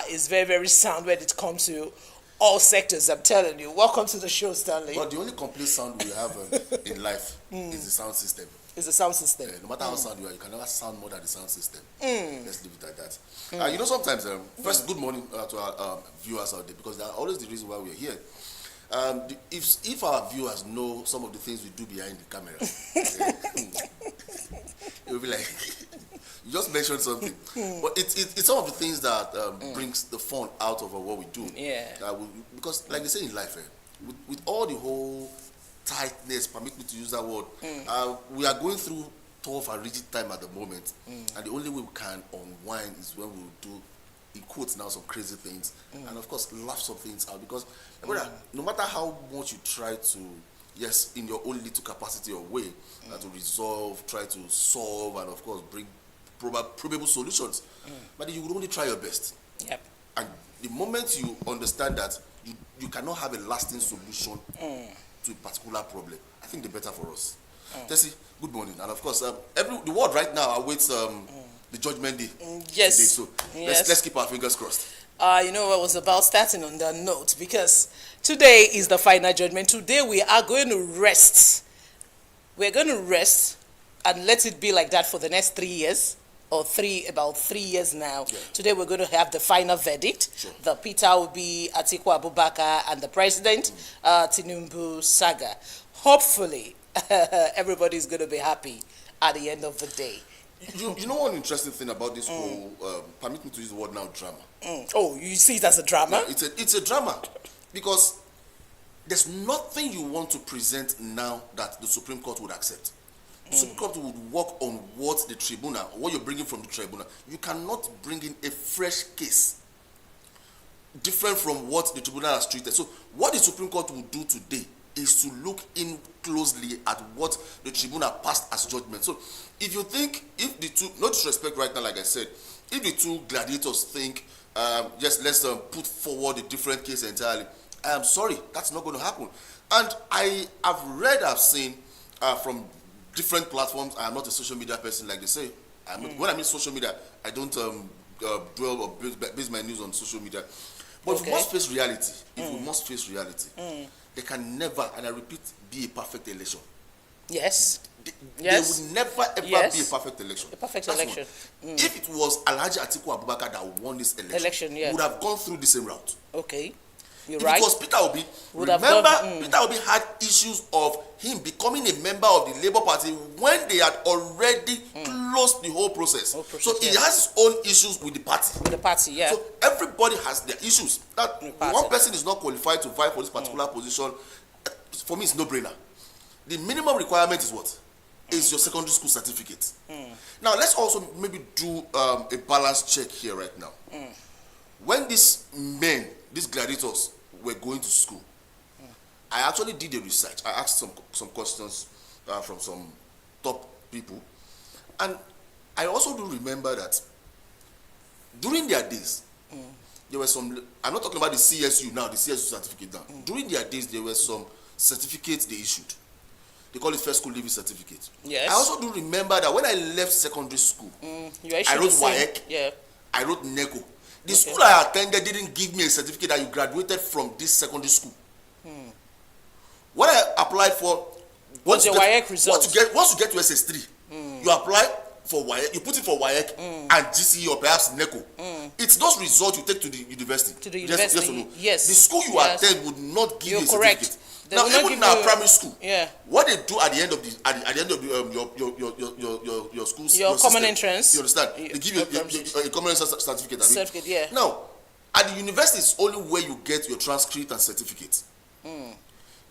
is very, very sound when it comes to all sectors. I'm telling you. Welcome to the show, Stanley. Well, the only complete sound we have in life is the sound system. It's the sound system. No matter how sound you are, you can never sound more than the sound system. Let's leave it like that. Sometimes, first, good morning to our viewers out there, because they are always the reason why we are here. If our viewers know some of the things we do behind the camera, it will be like, you just mentioned something. But it's some of the things that brings the fun out of what we do. Yeah. Because, like they say in life, with all the whole tightness, permit me to use that word, we are going through tough and rigid time at the moment, and the only way we can unwind is when we do, in quotes now, some crazy things, and of course laugh some things out, because no matter how much you try to, yes, in your own little capacity or way, to resolve, try to solve, and of course bring probable solutions, but you would only try your best. Yep. And the moment you understand that you cannot have a lasting solution to a particular problem, I think the better for us. Tessie, good morning. And of course, the world right now awaits the judgment day. Yes. Today, so let's keep our fingers crossed. I was about starting on that note, because today is the final judgment. Today we are going to rest. We're going to rest and let it be like that for the next 3 years. About 3 years now. Yeah. Today we're going to have the final verdict. Sure. The Peter Obi, Atiku Abubakar, and the President Tinubu saga. Hopefully, everybody's going to be happy at the end of the day. You know one interesting thing about this whole, permit me to use the word now, drama. Oh, you see it as a drama? Yeah, it's a drama, because there's nothing you want to present now that the Supreme Court would accept. The Supreme Court would work on what the tribunal, what you're bringing from the tribunal. You cannot bring in a fresh case different from what the tribunal has treated. So what the Supreme Court will do today is to look in closely at what the tribunal passed as judgment. So if you think, if the two, no disrespect right now, like I said, if the two gladiators think, just let's put forward a different case entirely, I am sorry, that's not going to happen. And I have read, I've seen from different platforms. I am not a social media person, like they say. When I mean social media, I don't dwell or base my news on social media. But if we must face reality, there can never, and I repeat, be a perfect election. Yes. There would never ever be a perfect election. A perfect That's election. If it was Alhaji Atiku Abubakar that won this election, would have gone through the same route. Okay. You're if right. it was Peter Obi, Peter Obi had issues of him becoming a member of the Labour Party when they had already closed the whole process. So he has his own issues with the party. With the party, yeah. So everybody has their issues. That one person is not qualified to vie for this particular position, for me, it's no-brainer. The minimum requirement is what? Is your secondary school certificate. Now, let's also maybe do a balance check here right now. When these men, these gladiators, were going to school, I actually did a research. I asked some questions from some top people, and I also do remember that during their days, there were some, I'm not talking about the CSU now, the CSU certificate now. During their days, there were some certificates they issued. They call it first school leaving certificate. Yes. I also do remember that when I left secondary school, I wrote WAEC, I wrote NECO. The school I attended didn't give me a certificate that you graduated from this secondary school. What I applied for, what's your WAEC result? Once you get to SS3, you apply for WAEC, you put it for WAEC and GCE or perhaps NECO. It's those results you take to the university. To the university, yes or no? yes. The school you attend would not give you a certificate. They now, even in our primary school, what they do at the end of the your school, your common entrance, you understand? They give you a common entrance certificate. Certificate, yeah. Now, at the university, it's only where you get your transcript and certificate.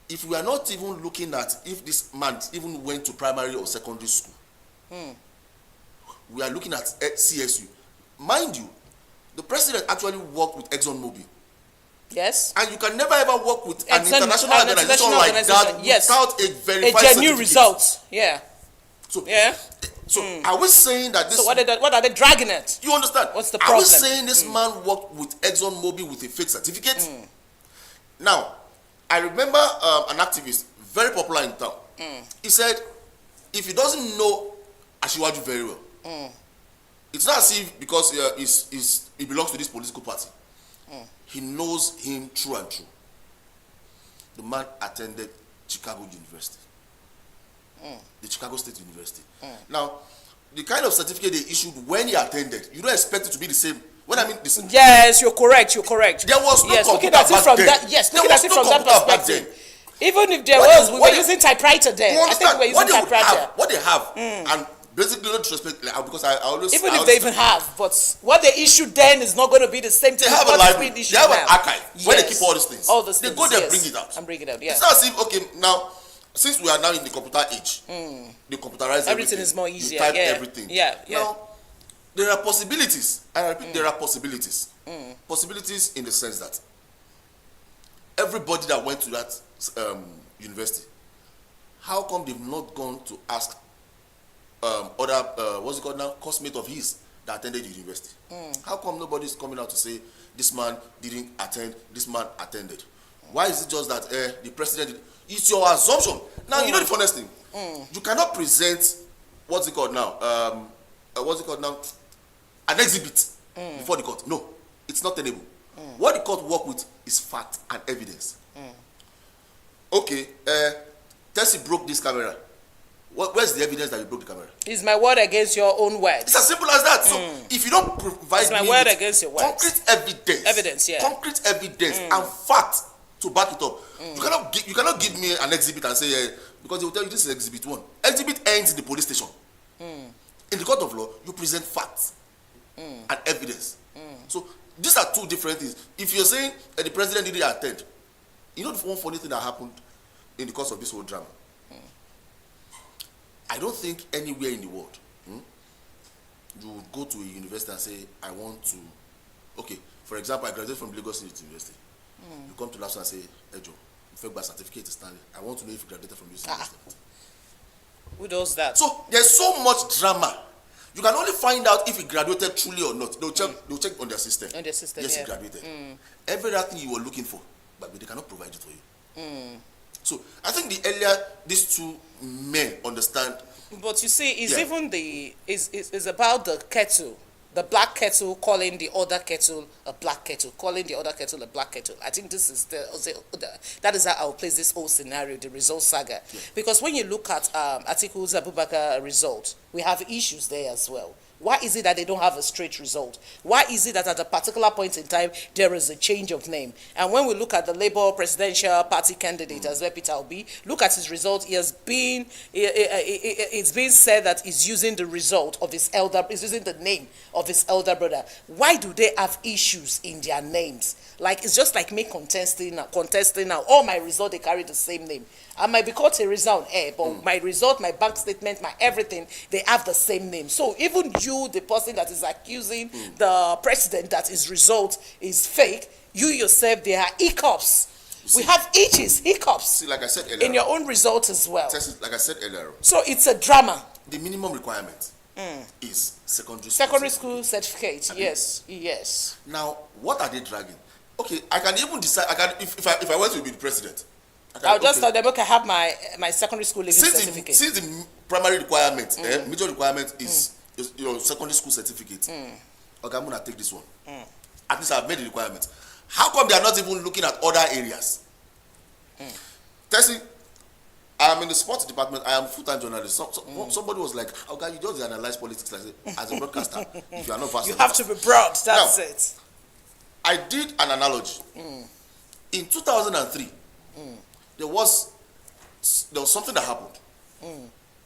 If we are not even looking at if this man even went to primary or secondary school, we are looking at CSU. Mind you, the president actually worked with ExxonMobil. Yes. And you can never ever work with an international organization like that without a verified genuine result. Yeah. So, are we saying that this... So what are they dragging at? You understand? What's the problem? Are we saying this man worked with ExxonMobil with a fake certificate? Now, I remember an activist, very popular in town. He said, if he doesn't know Ashiwaju very well, it's not as if because he belongs to this political party. He knows him true and true. The man attended Chicago University, the Chicago State University. Now, the kind of certificate they issued when he attended, you don't expect it to be the same. When I mean the same. Yes, you're correct. You're correct. There was no computer looking at it from back then. that. Yes, looking at it from that perspective. Even if there What was, we were using typewriter then. I think we were using typewriter. What they have, and basically don't disrespect, because I always if they even have, but what they issued then is not going to be the same thing. They have a library, they have an archive where they keep all these things. All those they things, go there, bring it out. And bring it out. Yeah. It's not as if now, since we are now in the computer age, they computerize everything. Is more easier. You type everything. Yeah. Now, there are possibilities. I repeat, there are possibilities. Possibilities in the sense that everybody that went to that university, how come they've not gone to ask other what's it called now, classmates of his that attended the university? How come nobody's coming out to say this man didn't attend, this man attended? Why is it just that the president did? It's your assumption. Now you know the funniest thing, you cannot present what's it called now, an exhibit before the court. No, it's not tenable. What the court work with is fact and evidence. Okay, Tessie broke this camera. Where's the evidence that you broke the camera? Is my word against your own word? It's as simple as that. So if you don't provide my word against your words. Concrete evidence, concrete evidence and fact to back it up, you cannot give me an exhibit and say because they will tell you this is exhibit 1. Exhibit ends in the police station. In the court of law, you present facts and evidence. So these are two different things. If you're saying the president didn't attend, you know the one funny thing that happened in the course of this whole drama. I don't think anywhere in the world you would go to a university and say, I want to, okay, for example, I graduated from Lagos State University. You come to LASU and say, Ejo, you fake my certificate to Stanley. I want to know if you graduated from this university. Who does that? So there's so much drama. You can only find out if he graduated truly or not. They'll check on their system. On their system, yes, he graduated. Every other thing you were looking for, but they cannot provide it for you. So I think the earlier these two men understand. But you see, it's even is about the kettle, the black kettle calling the other kettle a black kettle, calling the other kettle a black kettle. I think this is that is how I'll place this whole scenario, the result saga. Yeah. Because when you look at Atiku's Abubakar result, we have issues there as well. Why is it that they don't have a straight result? Why is it that at a particular point in time, there is a change of name? And when we look at the Labour presidential party candidate, as well, Peter Obi, look at his result. It's been said that he's using the result of his elder, he's using the name of his elder brother. Why do they have issues in their names? Like, it's just like me contesting now. All my results, they carry the same name. I might be called Teresa on air, but my result, my bank statement, my everything, they have the same name. So even you, the person that is accusing the president that his result is fake, you yourself, there are hiccups. We have hiccups. See, like I said earlier, in your own results as well. Like I said earlier. So it's a drama. The minimum requirement is secondary school certificate. Yes. Now, what are they dragging? Okay, I can even decide. If I want to be the president, I'll just tell them, okay, I have my secondary school living certificate. Since the primary requirement, major requirement is your secondary school certificate. Okay, I'm gonna take this one. At least I've made the requirement. How come they are not even looking at other areas? Tessie, I'm in the sports department. I am full-time journalist. Somebody was like, okay, you just analyze politics like that. As a broadcaster, if you are not vast, you have to be broad. That's it. I did an analogy. In 2003, there was something that happened.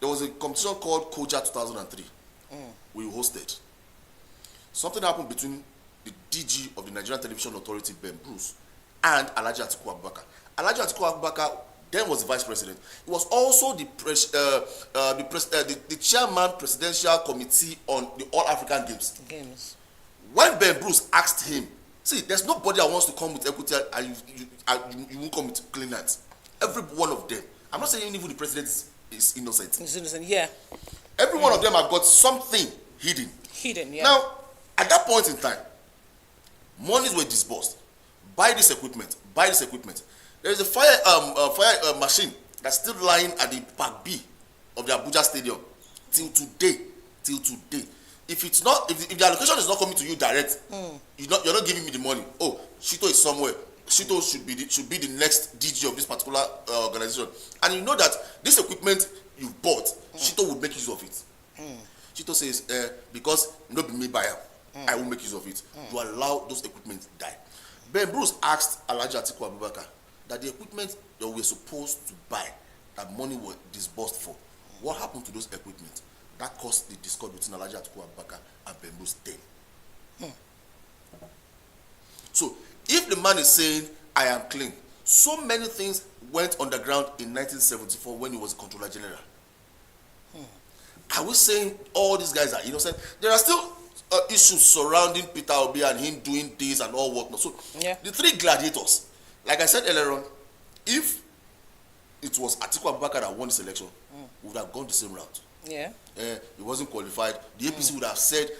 There was a competition called Koja 2003. We hosted. Something happened between the DG of the Nigerian Television Authority, Ben Bruce, and Alhaji Atiku Abubakar. Alhaji Atiku Abubakar then was the vice president. He was also the chairman presidential committee on the All African Games. When Ben Bruce asked him, see, there's nobody that wants to come with equity and you won't come with clean hands. Every one of them. I'm not saying even the president is innocent. He's innocent, yeah. Every one of them have got something hidden. Yeah. Now, at that point in time, monies were disbursed. Buy this equipment. There is a fire machine that's still lying at the Park B of the Abuja Stadium till today. if it's not, if the allocation is not coming to you direct, you're not giving me the money. Oh, Shito is somewhere. Shito should be the next DG of this particular organization, and you know that this equipment you bought, Shito would make use of it. Shito says, because not be me buyer, I will make use of it. You allow those equipment to die. Ben Bruce asked Alhaji Atiku Abubakar that the equipment that we were supposed to buy, that money was disbursed for, what happened to those equipment? That caused the discord between Alhaji Atiku Abubakar and Ben Bruce then. So, if the man is saying, I am clean, so many things went underground in 1974 when he was Controller General. Are we saying all these guys are innocent? There are still issues surrounding Peter Obi and him doing this and all whatnot. So, the three gladiators, like I said earlier on, if it was Atiku Abubakar that won this election, we would have gone the same route. Yeah. He wasn't qualified. The APC would have said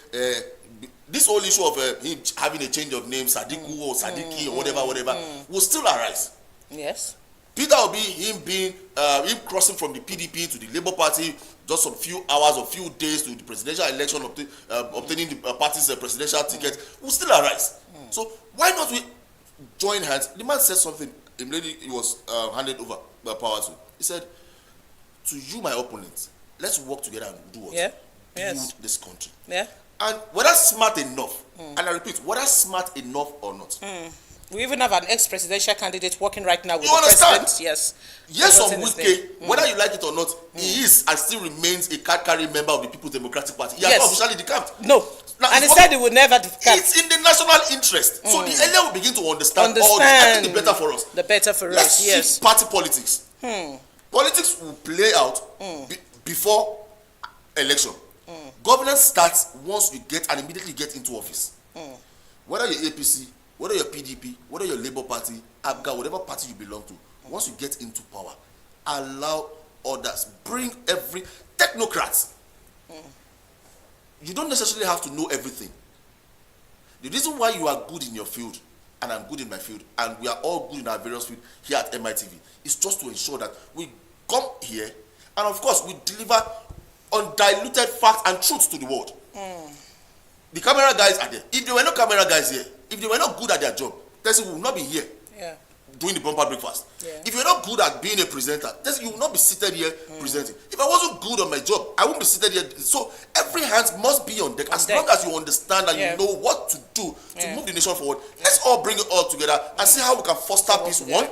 this whole issue of him having a change of name, Sadiku or Sadiki or whatever, will still arise. Yes. Peter Obi, him being him crossing from the PDP to the Labour Party, just some few hours or few days to the presidential election, obtaining the party's presidential ticket, will still arise. So why not we join hands? The man said something immediately he was handed over by power to. He said, "To you, my opponents, let's work together and do what? Build this country." Yeah. And whether smart enough, and I repeat, whether smart enough or not. We even have an ex-presidential candidate working right now with You the understand? president. Yes. Yes, on Wike, whether you like it or not, he is and still remains a card-carrying member of the People's Democratic Party. He has not officially decamped. No. Now, and he said he would never decamp. It's in the national interest. So the earlier we begin to understand all this, I think the better for us. The better for Let's us, yes. shift party politics. Politics will play out before election. Governance starts once you get and immediately get into office. Whether you're APC, whether you're PDP, whether you're Labour Party, ABGA, whatever party you belong to, once you get into power, allow others, bring every technocrats. You don't necessarily have to know everything. The reason why you are good in your field, and I'm good in my field, and we are all good in our various fields here at MITV, is just to ensure that we come here, and of course, we deliver undiluted facts and truths to the world. The camera guys are there. If there were no camera guys here, if they were not good at their job, we will not be here doing the bumper breakfast. If you're not good at being a presenter, you will not be seated here presenting. If I wasn't good on my job, I wouldn't be seated here. So every hand must be on deck. As long as you understand and you know what to do to move the nation forward, let's all bring it all together and see how we can foster peace. One,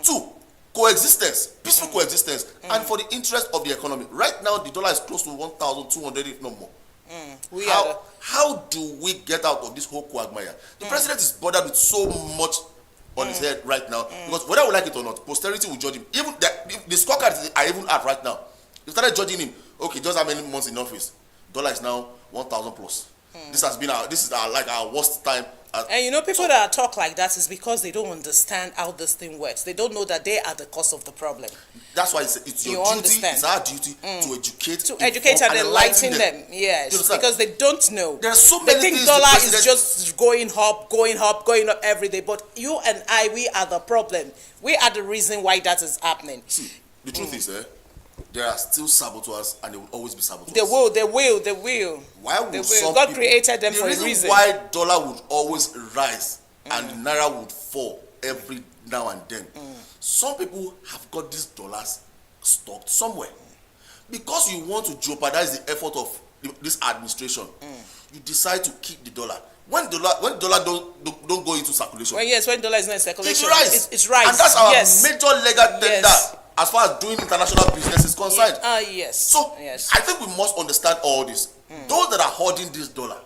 two, coexistence, peaceful coexistence, and for the interest of the economy. Right now, the dollar is close to 1,200, if not more. How do we get out of this whole quagmire? The president is bothered with so much on his head right now, because whether we like it or not, posterity will judge him. Even the scorecards are even up right now. They started judging him. Okay, just how many months in office? Dollar is now 1,000 plus. This is our worst time. And you know, people that talk like that is because they don't understand how this thing works. They don't know that they are the cause of the problem. That's why it's your duty, it's our duty to educate and enlighten them. Yes, because they don't know. There are so many things. They think dollar is just going up every day. But you and I, we are the problem. We are the reason why that is happening. See, the truth is, there are still saboteurs, and there will always be saboteurs. They will. Why would some God people, created them for a reason. Why dollar would always rise and the naira would fall every now and then? Some people have got these dollars stocked somewhere. Because you want to jeopardize the effort of this administration, you decide to keep the dollar. When dollar don't go into circulation. When dollar is not in circulation, it's rise. And that's our major legal tender. As far as doing international business is concerned. So I think we must understand all this. Those that are hoarding this dollar,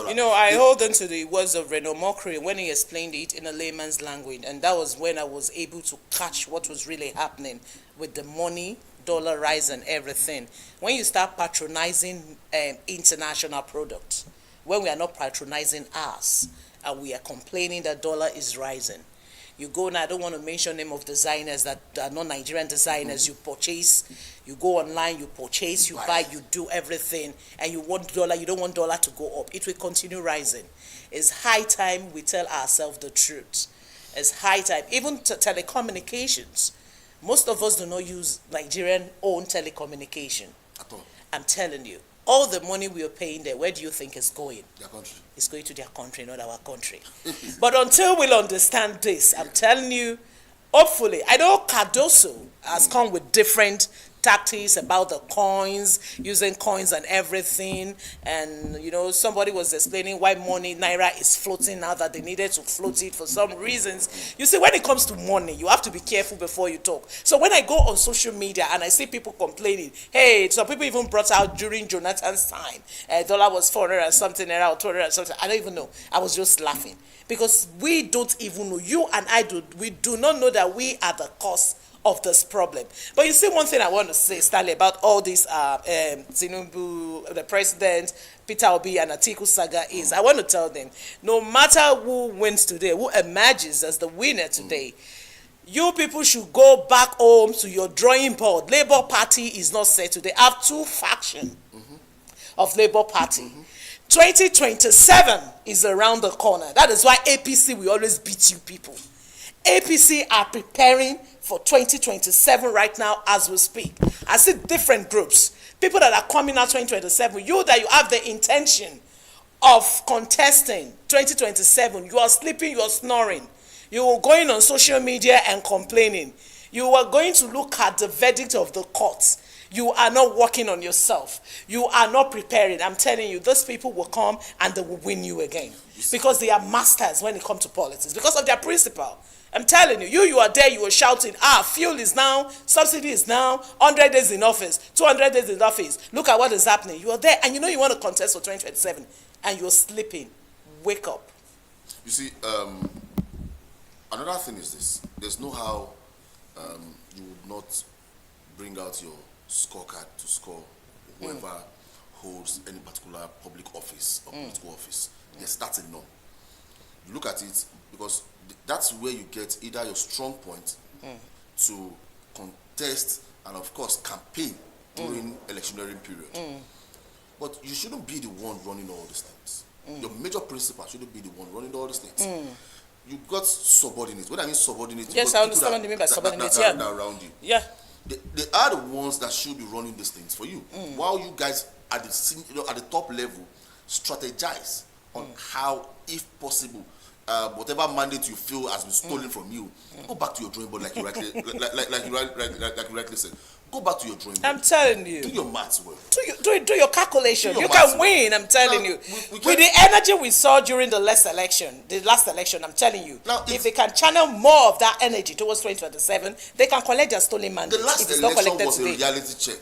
you know, I hold on to the words of Reno Mokri when he explained it in a layman's language, and that was when I was able to catch what was really happening with the money, dollar rise and everything. When you start patronizing international products, when we are not patronizing ours, and we are complaining that dollar is rising. You go now, I don't want to mention name of designers that are not Nigerian designers. You purchase, you go online, you purchase, you buy, you do everything, and you want dollar, you don't want dollar to go up. It will continue rising. It's high time we tell ourselves the truth. It's high time. Even telecommunications. Most of us do not use Nigerian-owned telecommunication. At all. I'm telling you. all the money we are paying there, where do you think it's going? Their country. It's going to their country, not our country. But until we'll understand this, I'm telling you, hopefully, I know Cardoso has come with different tactics about the coins, using coins and everything. And, somebody was explaining why money, Naira, is floating now, that they needed to float it for some reasons. You see, when it comes to money, you have to be careful before you talk. So when I go on social media and I see people complaining, hey, some people even brought out during Jonathan's time, dollar was 400 and something, Naira, or 200 and something. I don't even know. I was just laughing. Because we don't even know, you and I we do not know that we are the cause of this problem. But you see, one thing I want to say, Stanley, about all this Tinubu, the president, Peter Obi and Atiku saga is, I want to tell them, no matter who wins today, who emerges as the winner today, you people should go back home to your drawing board. Labour Party is not set today. I have two factions of Labour Party. 2027 is around the corner. That is why APC will always beat you people. APC are preparing for 2027 right now as we speak. I see different groups. People that are coming out 2027. You have the intention of contesting 2027. You are sleeping, you are snoring. You are going on social media and complaining. You are going to look at the verdict of the courts. You are not working on yourself. You are not preparing. I'm telling you, those people will come and they will win you again. Because they are masters when it comes to politics. Because of their principle. I'm telling you, you are there, you are shouting, fuel is now, subsidy is now, 100 days in office, 200 days in office. Look at what is happening. You are there, and you want to contest for 2027, and you're sleeping. Wake up. You see, another thing is this. There's no how you would not bring out your scorecard to score whoever holds any particular public office or political office. Yes, that's a no. You look at it, because that's where you get either your strong point to contest and, of course, campaign during electioneering period. But you shouldn't be the one running all these things. Your major principal shouldn't be the one running all these things. You got subordinates. What I mean subordinates? Yes, I understand what you mean by subordinates. That around you. Yeah. They are the ones that should be running these things for you. While you guys at the top level strategize on how, if possible, whatever mandate you feel has been stolen from you, go back to your drawing board, like you rightly said. Go back to your drawing board. I'm telling you. Do your maths well. Do your calculation. You can win, I'm telling you. With the energy we saw during the last election, I'm telling you, now, if they can channel more of that energy towards 2027, they can collect their stolen mandate. The last election was a reality check.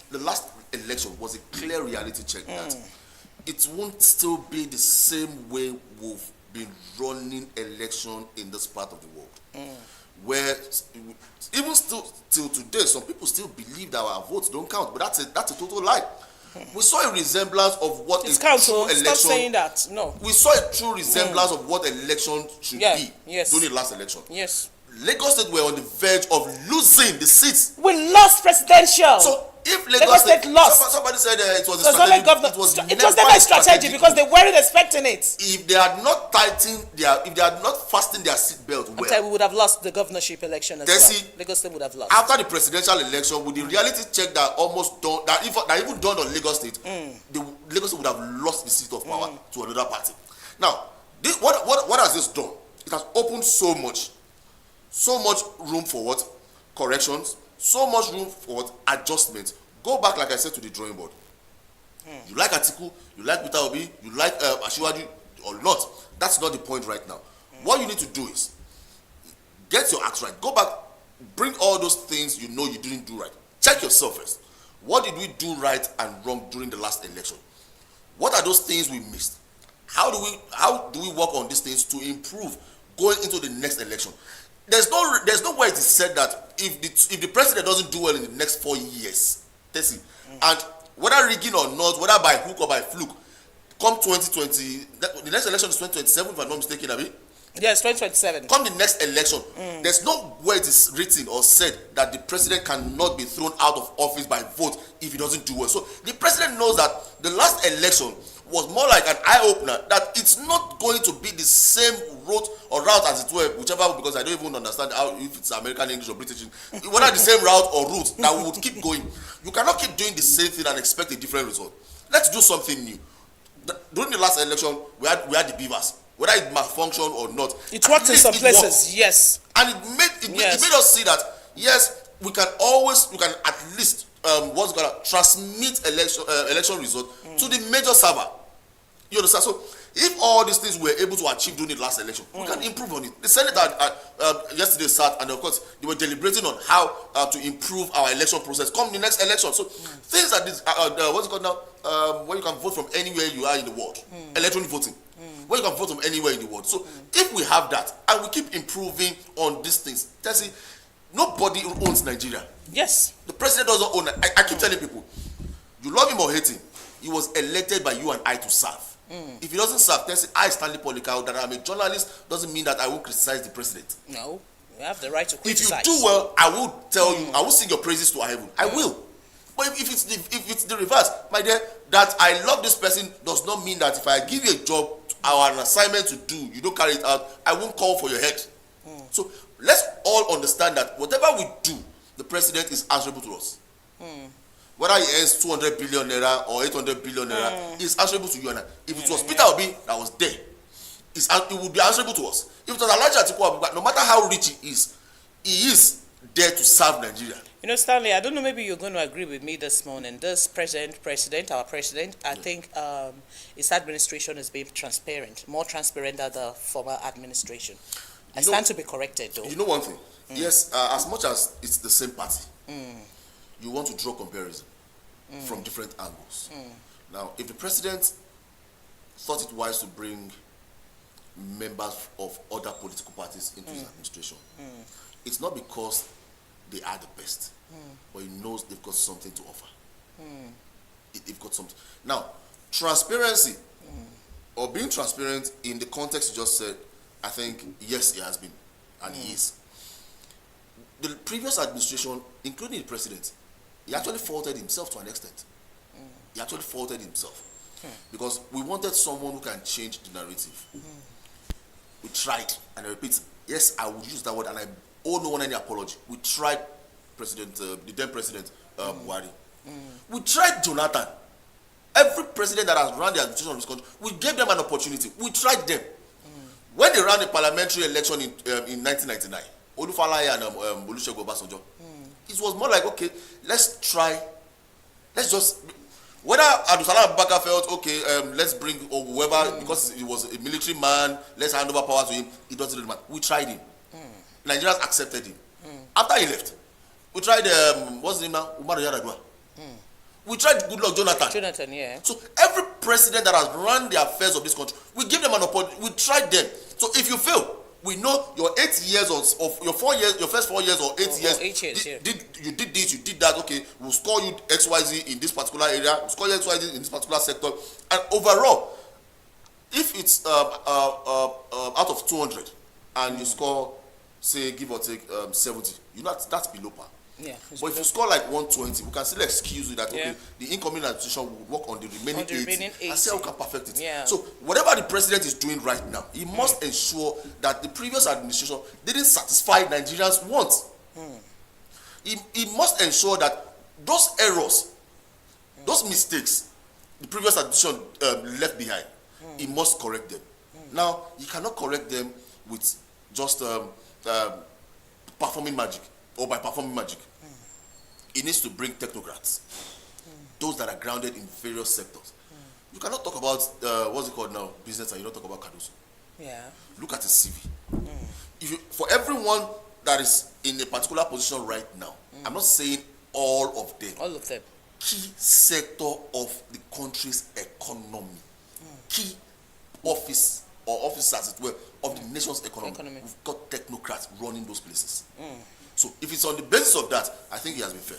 The last election was a clear reality check that it won't still be the same way we've been running election in this part of the world. Where even still till today, some people still believe that our votes don't count, but that's a total lie. We saw a resemblance of what a true election. Stop saying that. No. We saw a true resemblance of what election should be during the last election. Yes. Lagos State were on the verge of losing the seats. We lost presidential. So if Lagos State lost, somebody said it was a strategy. It was never a strategy because they weren't expecting it. If they had not fastened their seat belt well, we would have lost the governorship election as well. Lagos State would have lost. After the presidential election, with the reality check that almost done, that even dawned on Lagos State, Lagos State would have lost the seat of power to another party. Now, what has this done? It has opened so much room for what? Corrections, so much room for what? Adjustments. Go back, like I said, to the drawing board. You like Atiku, you like Peter Obi, you like Asiwaju or not. That's not the point right now. What you need to do is get your acts right. Go back, bring all those things you didn't do right. Check yourself first. What did we do right and wrong during the last election? What are those things we missed? How do we work on these things to improve going into the next election? There's no way it is said that if the president doesn't do well in the next 4 years, and whether rigging or not, whether by hook or by fluke, come 2020, the next election is 2027, if I'm not mistaken, Abi? Yes, 2027. Come the next election, there's no way it is written or said that the president cannot be thrown out of office by vote if he doesn't do well. So the president knows that the last election was more like an eye-opener, that it's not going to be the same route as it were, whichever, because I don't even understand if it's American English or British, whether the same route or route that we would keep going. You cannot keep doing the same thing and expect a different result. Let's do something new. During the last election, we had the beavers. Whether it malfunctioned or not, it worked in some places, yes. And it made us see that yes, we can at least what's gonna transmit election result to the major server. You understand? So if all these things we were able to achieve during the last election, we can improve on it. The Senate yesterday sat, and of course they were deliberating on how to improve our election process come the next election. So things like this, what's it called now? Where you can vote from anywhere you are in the world, electronic voting, where you can vote from anywhere in the world. So if we have that and we keep improving on these things, that's it. Nobody owns Nigeria. Yes. The president doesn't own it. I keep telling people, you love him or hate him, he was elected by you and I to serve. If he doesn't serve, then say, I, Stanley Polycow, that I'm a journalist, doesn't mean that I will criticize the president. No, you have the right to criticize. If you do well, I will tell you, I will sing your praises to heaven. I will. But if it's the reverse, my dear, that I love this person does not mean that if I give you a job or an assignment to do, you don't carry it out, I won't call for your head. So let's all understand that whatever we do, the president is answerable to us. Whether he earns 200 billion naira or 800 billion naira, he is answerable to you and I. If it was Peter Obi that was there, it would be answerable to us. If it was Alhaji Atiku Abubakar, no matter how rich he is there to serve Nigeria. You know, Stanley, I don't know, maybe you're going to agree with me this morning. This our president, I think his administration is being transparent, more transparent than the former administration. I stand to be corrected, though. You know one thing? Yes, as much as it's the same party, you want to draw comparison from different angles. Now, if the president thought it wise to bring members of other political parties into his administration, it's not because they are the best, but he knows they've got something to offer. They've got something. Now, transparency, or being transparent in the context you just said, I think, yes, he has been, and he is. The previous administration, including the president, he actually faulted himself to an extent. He actually faulted himself. Because we wanted someone who can change the narrative. We tried, and I repeat, yes, I would use that word, and I owe no one any apology. We tried the then president, Buhari. We tried Jonathan. Every president that has run the administration of this country, we gave them an opportunity. We tried them. When they ran the parliamentary election in 1999, Olufalaye and Olusegun Obasanjo, it was more like, okay, let's just, whether Abdulsalam Abubakar felt, okay, let's bring whoever, because he was a military man, let's hand over power to him, it doesn't really matter. We tried him. Nigerians accepted him. After he left, we tried, what's his name now? Umaru Yar'Adua. We tried Goodluck Jonathan. Yeah. So every president that has run the affairs of this country, we give them an opportunity. We tried them. So if you fail, we know your 8 years of your 4 years, your first 4 years or 8 years. 8 years. You did this, you did that. Okay, we'll score you XYZ in this particular area. We'll score you XYZ in this particular sector. And overall, if it's out of 200 and you score, say, give or take 70, you know that's below par. Yeah, but if you score like 120, we can still excuse you that okay, the incoming administration will work on the remaining 80 and see how we can perfect it. Yeah. So whatever the president is doing right now, he must ensure that the previous administration didn't satisfy Nigerians' wants. He must ensure that those errors, those mistakes, the previous administration left behind, he must correct them. Now, he cannot correct them with just performing magic or by performing magic. It needs to bring technocrats, those that are grounded in various sectors. You cannot talk about what's it called now, business, and you don't talk about Cardoso. Yeah. Look at his CV. If you, for everyone that is in a particular position right now, I'm not saying all of them. All of them. Key sector of the country's economy, key office or office as it were of the nation's economy. We've got technocrats running those places. So if it's on the basis of that, I think he has been fair.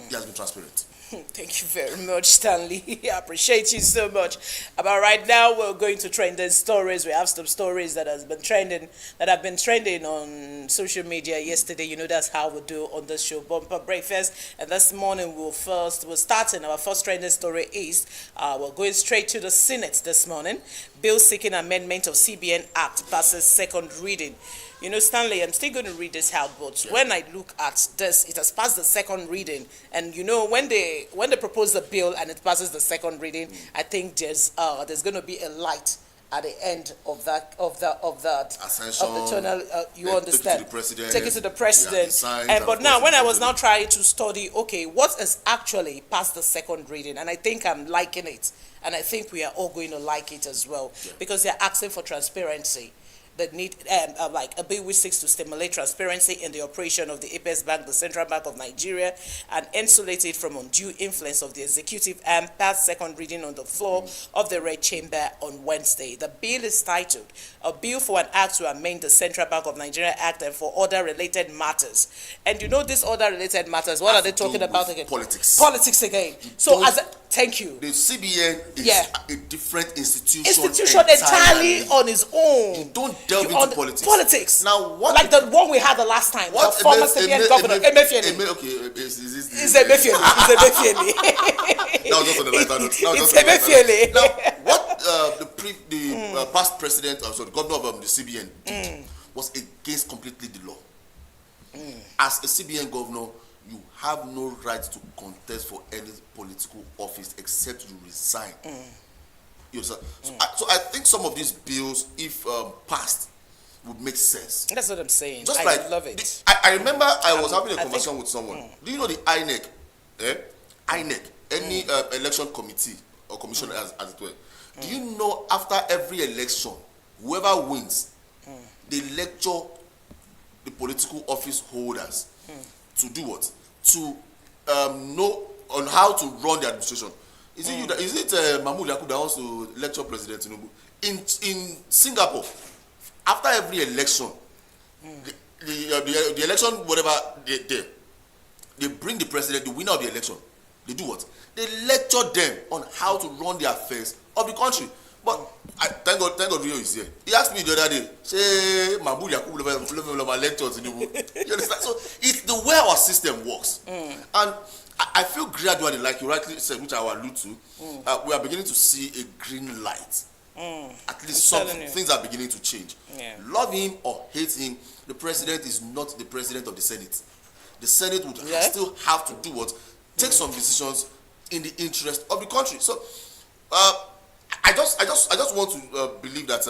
He has been transparent. Thank you very much, Stanley. I appreciate you so much. About right now, we're going to trending stories. We have some stories that have been trending on social media yesterday. You know, that's how we do on this show, Bumper Breakfast. And this morning, we're starting. Our first trending story is we're going straight to the Senate this morning. Bill seeking amendment of CBN Act passes second reading. Stanley, I'm still going to read this out, but when I look at this, it has passed the second reading, and when they propose the bill and it passes the second reading, I think there's going to be a light at the end of that Ascension, of the tunnel. You understand? Take it to the president. But now, when I was now trying to study, okay, what is actually past the second reading, and I think I'm liking it, and I think we are all going to like it as well, because they're asking for transparency. That need like a bill which seeks to stimulate transparency in the operation of the Apex Bank, the Central Bank of Nigeria, and insulate it from undue influence of the executive arm, passed second reading on the floor of the Red Chamber on Wednesday. The bill is titled "A Bill for an Act to Amend the Central Bank of Nigeria Act and for Other Related Matters." And these other related matters, what are they talking about again? Politics again. So thank you. The CBN is a different institution entirely on its own. You don't delve into politics. Now, like the one we had the last time, the former CBN governor, Emefiele. It's Emefiele. That was just on the lighter note. It's Emefiele. Now, what the past president, the governor of the CBN did was against completely the law. As a CBN governor, you have no right to contest for any political office except you resign. So I think some of these bills, if passed, would make sense. That's what I'm saying. I love it. I remember I was having a conversation with someone. Do you know the INEC? INEC, any election committee or commission as it were. Do you know after every election, whoever wins, they lecture the political office holders to do what? To know on how to run the administration. Is it Mahmoud Yakubu that wants to lecture President Tinubu? In Singapore, after every election, the election, whatever they bring the president, the winner of the election. They do what? They lecture them on how to run the affairs of the country. But thank God Rio is here. He asked me the other day, say Mahmoud Yakubu lecture Tinubu. You understand? So it's the way our system works. And I feel gradually, like you rightly said, which I will allude to, we are beginning to see a green light. At least some things are beginning to change. Love him or hate him, the president is not the president of the Senate. The Senate would still have to do what? Take some decisions in the interest of the country. So I just want to believe that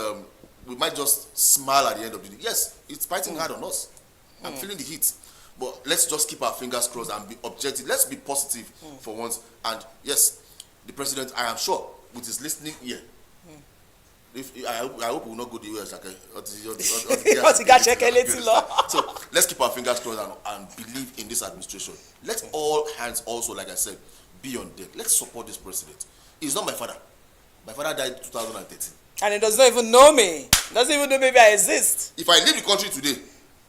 we might just smile at the end of the day. Yes, it's fighting hard on us. I'm feeling the heat. But let's just keep our fingers crossed and be objective. Let's be positive for once. And yes, the president, I am sure, with his listening ear, I hope we will not go the way So let's keep our fingers crossed and believe in this administration. Let all hands also, like I said, be on deck. Let's support this president. He's not my father. My father died in 2013. And he does not even know me. Doesn't even know maybe I exist. If I leave the country today,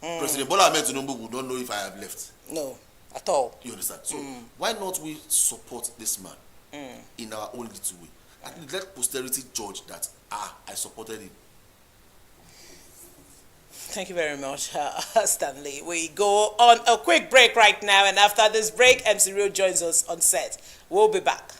President Bola Ahmed Tinubu would not know if I have left. No, at all. You understand? So why not we support this man in our own little way? And let posterity judge that I supported him. Thank you very much, Stanley. We go on a quick break right now, and after this break, MC Rio joins us on set. We'll be back.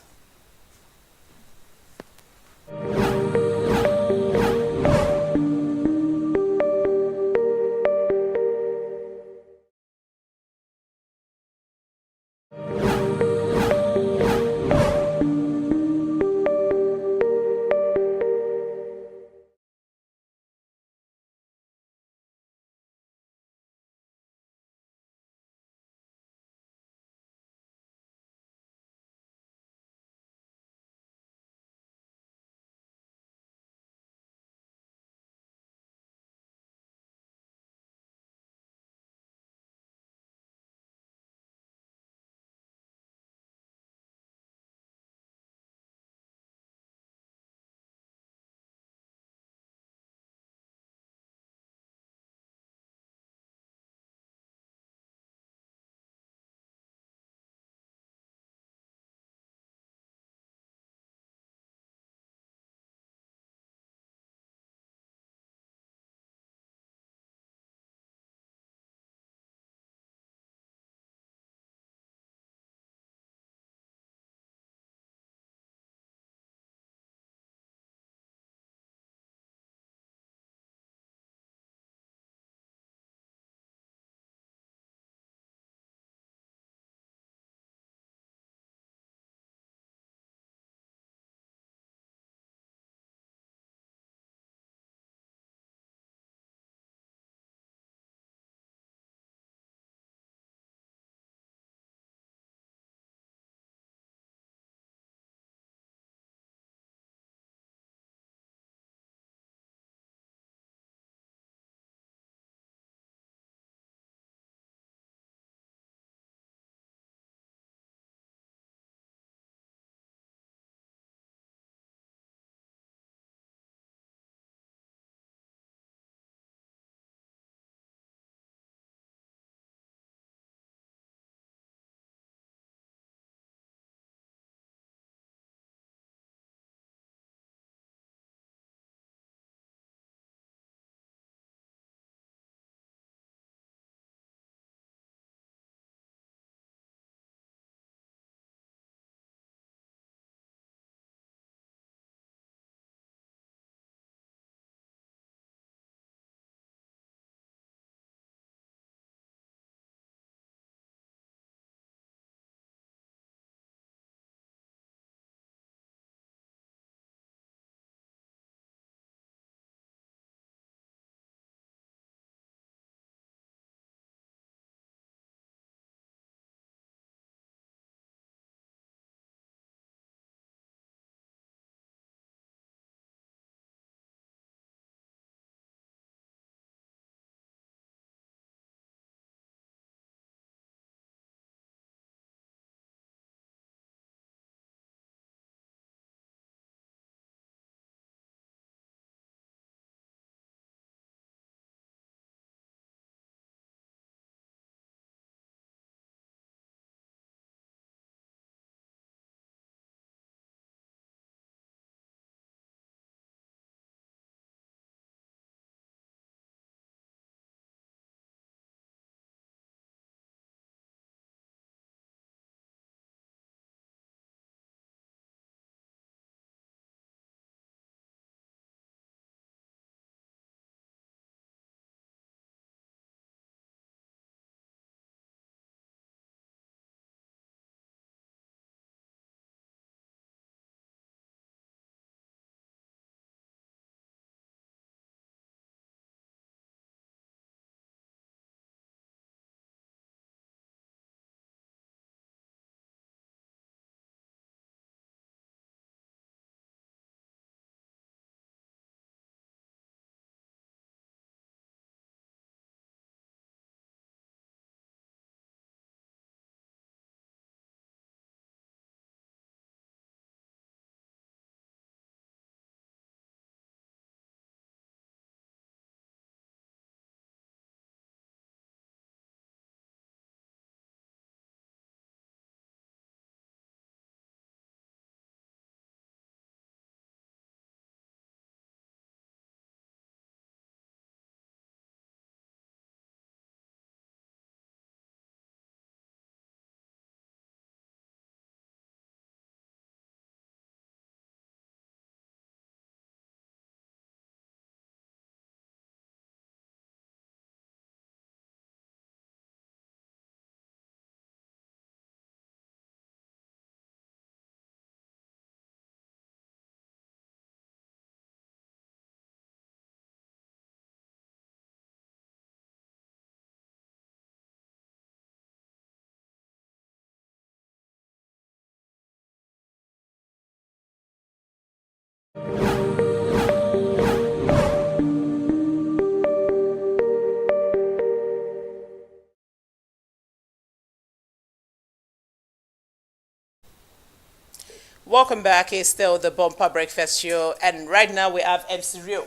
Welcome back. It's still the Bumper Breakfast Show, and right now we have MC Rio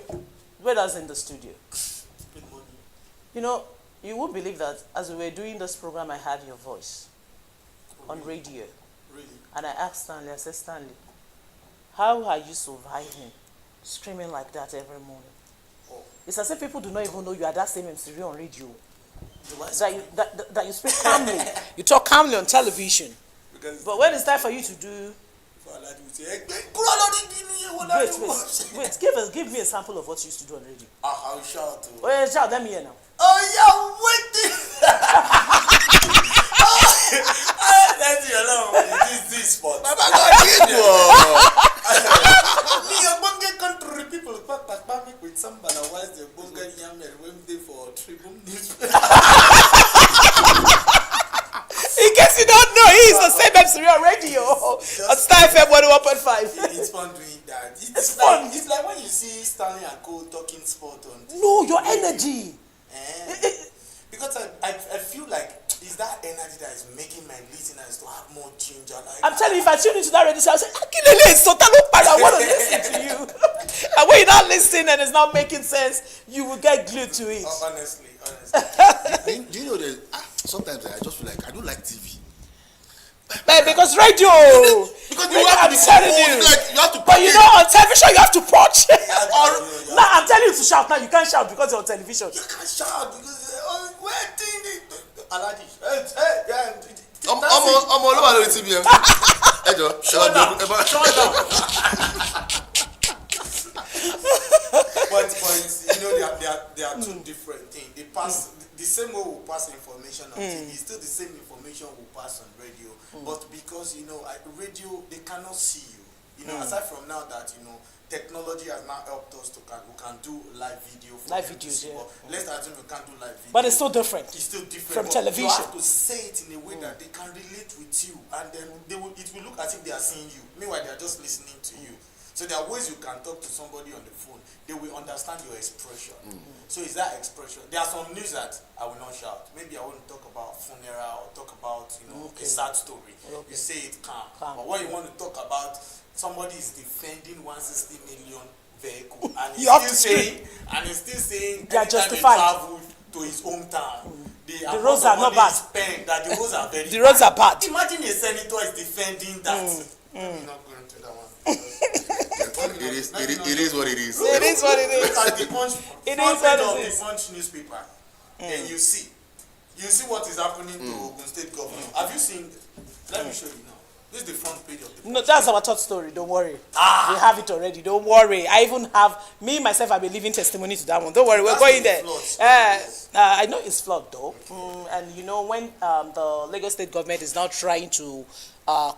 with us in the studio. Good morning. You know, you won't believe that as we were doing this program, I heard your voice on radio. Really? And I asked Stanley, I said, Stanley, how are you surviving screaming like that every morning? Oh. It's as if people do not even know you are that same MC Rio on radio. Do I That you speak calmly. You talk calmly on television. Because But when it's time for you to do... Wait, give me a sample of what you used to do on radio. I'll shout. Oh, yeah, shout, let me hear now. Oh, yeah, waiting. That's your love. This spot. Baba God did Me, a bunga country people, Papa, with some otherwise the bunga yammer when they for Tribune News. In case you don't know, he's the same MC Rio on radio on Star FM 101.5. It's fun doing that. It's fun. It's like when you see Stanley and Cole talking sport on TV. No, your energy. Because I feel like it's that energy that is making my listeners to have more ginger. Like, I'm telling you, if I tune into that radio show, I'll say, Akilele, I want to listen to you. And when you're not listening and it's not making sense, you will get glued to it. Honestly. do you know that sometimes I just feel like I don't like TV. Man, because radio. Because you have to be composed, like you have to. But you know, on television you have to punch. Yeah. Now I'm telling you to shout. Now you can't shout because you're on television. You can't shout because waiting. Aladi. I'm all over the TV. Shut down. But you know they are two different things. They pass the same way we pass information on TV. It's still the same information we pass on radio. But because radio they cannot see you. You know, aside from now that technology has now helped us we can do live video. Live videos, yeah. Let's assume we can't do live video. But it's still different. It's still different from but television. You have to say it in a way that they can relate with you, and then it will look as if they are seeing you. Meanwhile, they are just listening to you. So there are ways you can talk to somebody on the phone. They will understand your expression. So it's that expression. There are some news that I will not shout. Maybe I want to talk about funeral or talk about a sad story. You say it calm. But when you want to talk about somebody is defending 160 million vehicle and he's still saying they are justified. He travel to his hometown. The roads are not bad. That the roads are very the roads are bad. Imagine a senator is defending that. We're not going to that one. It is what it is. It is what it is. Look at the Punch. It is what it the is. Punch newspaper, and you see what is happening to Ogun State government. Have you seen? Let me show you now. This is the front page of the. No, that's our third story. Don't worry. We have it already. Don't worry. I even have myself. I've been living testimony to that one. Don't worry. We're going there. I know it's flawed though, and you know when the Lagos State government is now trying to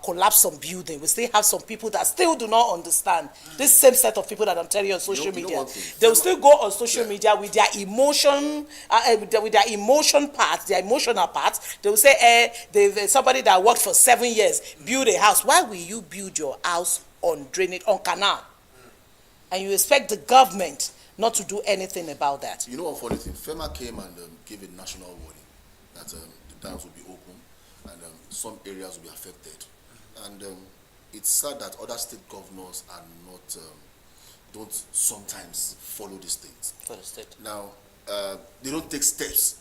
collapse some building, we still have some people that still do not understand this same set of people that I'm telling you on social media. They will still go on social media with their emotion, with their emotional parts. They will say, somebody that worked for 7 years build a house. Why will you build your house on drainage, on canal? And you expect the government not to do anything about that? You know one funny thing? FEMA came and gave a national warning that the dams will be open and some areas will be affected. And it's sad that other state governors are not, don't sometimes follow these things. For the state. Now, they don't take steps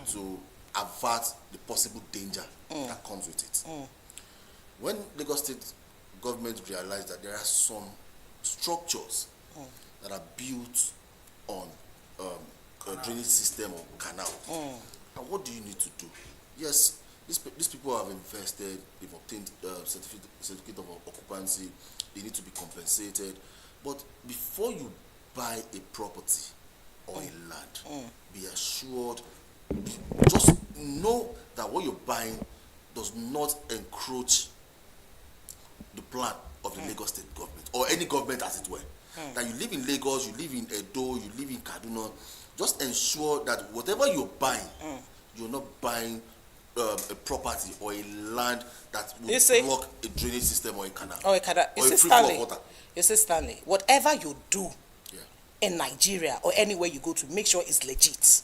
to avert the possible danger that comes with it. When Lagos State government realized that there are some structures that are built on a drainage system or canal, and what do you need to do? Yes, these people have invested, they've obtained certificate of occupancy, they need to be compensated. But before you buy a property or a land, be assured, just know that what you're buying does not encroach the plan of the Lagos State government, or any government as it were. That you live in Lagos, you live in Edo, you live in Kaduna, just ensure that whatever you're buying, you're not buying a property or a land that will block a drainage system or a canal. Or a canal. Or a free flow of water. You see, Stanley, whatever you do in Nigeria or anywhere you go to, make sure it's legit.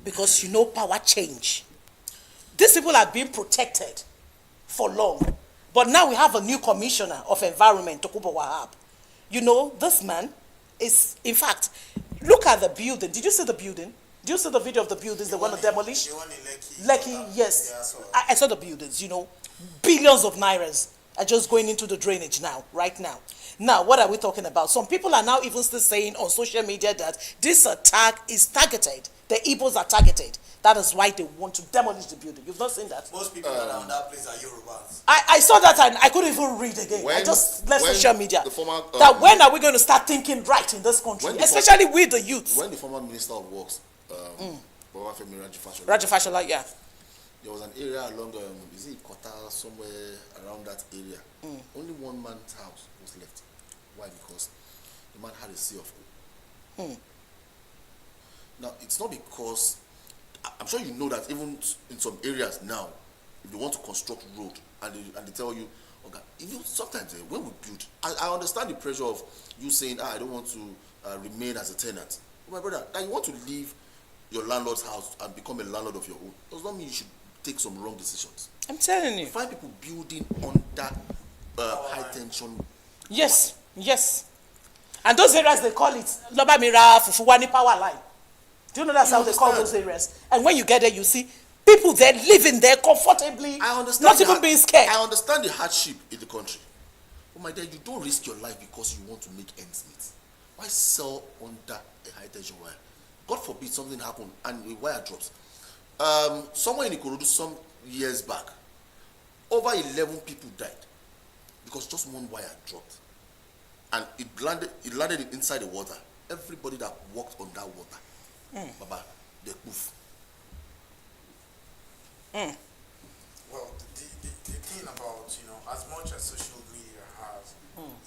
Because power change. These people are being protected for long. But now we have a new commissioner of environment, Tokubo Wahab. You know, this man is, in fact, look at the building. Did you see the building? Did you see the video of the buildings they want to demolish? The one in Lekki, yes. Yeah, I saw it. I saw the buildings, you know. Billions of nairas are just going into the drainage now, right now. Now, what are we talking about? Some people are now even still saying on social media that this attack is targeted. The Igbos are targeted. That is why they want to demolish the building. You've not seen that? Most people around that place are Yorubas. I saw that and I couldn't even read again. I just left social media. That when are we going to start thinking right in this country? Especially with the youth. When the former Minister of Works, Rajafashola, yeah. There was an area along, is it Kota, somewhere around that area. Only one man's house was left. Why? Because the man had a sea of coal. Now, it's not because, I'm sure you know that even in some areas now, if they want to construct road and they tell you, okay, even sometimes when we build, I understand the pressure of you saying, I don't want to remain as a tenant. But my brother, that you want to leave your landlord's house and become a landlord of your own, does not mean you should take some wrong decisions. I'm telling you. Find people building on that high tension. Yes, yes. And those areas they call it Lobamira Fufuwani power line. Do you know that's how they call those areas? And when you get there, you see people there living there comfortably. I understand. Not even being scared. I understand the hardship in the country. But my dear, you don't risk your life because you want to make ends meet. Why sell under a high tension wire? God forbid something happen and a wire drops. Somewhere in Ikorodu some years back, over 11 people died because just one wire dropped, and it landed inside the water. Everybody that walked on that water, Baba, they poof. Well, the thing about, you know, as much as social media has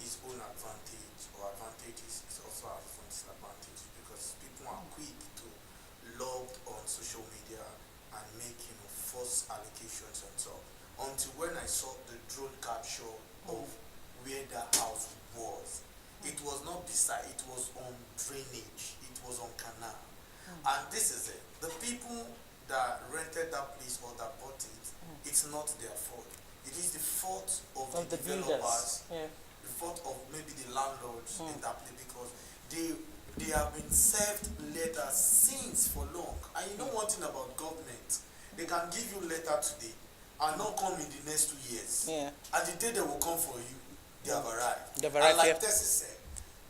its own advantage, or advantages, it also has its own disadvantages, because people are quick to log on social media and make, you know, false allegations and so. Until when I saw the drone capture of where the house was, it was not beside, it was on drainage, it was on canal. And this is it. The people that rented that place or that bought it, it's not their fault. It is the fault of the developers, the fault of maybe the landlords in that place, because they have been served letters since for long. And you know one thing about government, they can give you letter today and not come in the next 2 years. And the day they will come for you, they have arrived. And like Tessie said,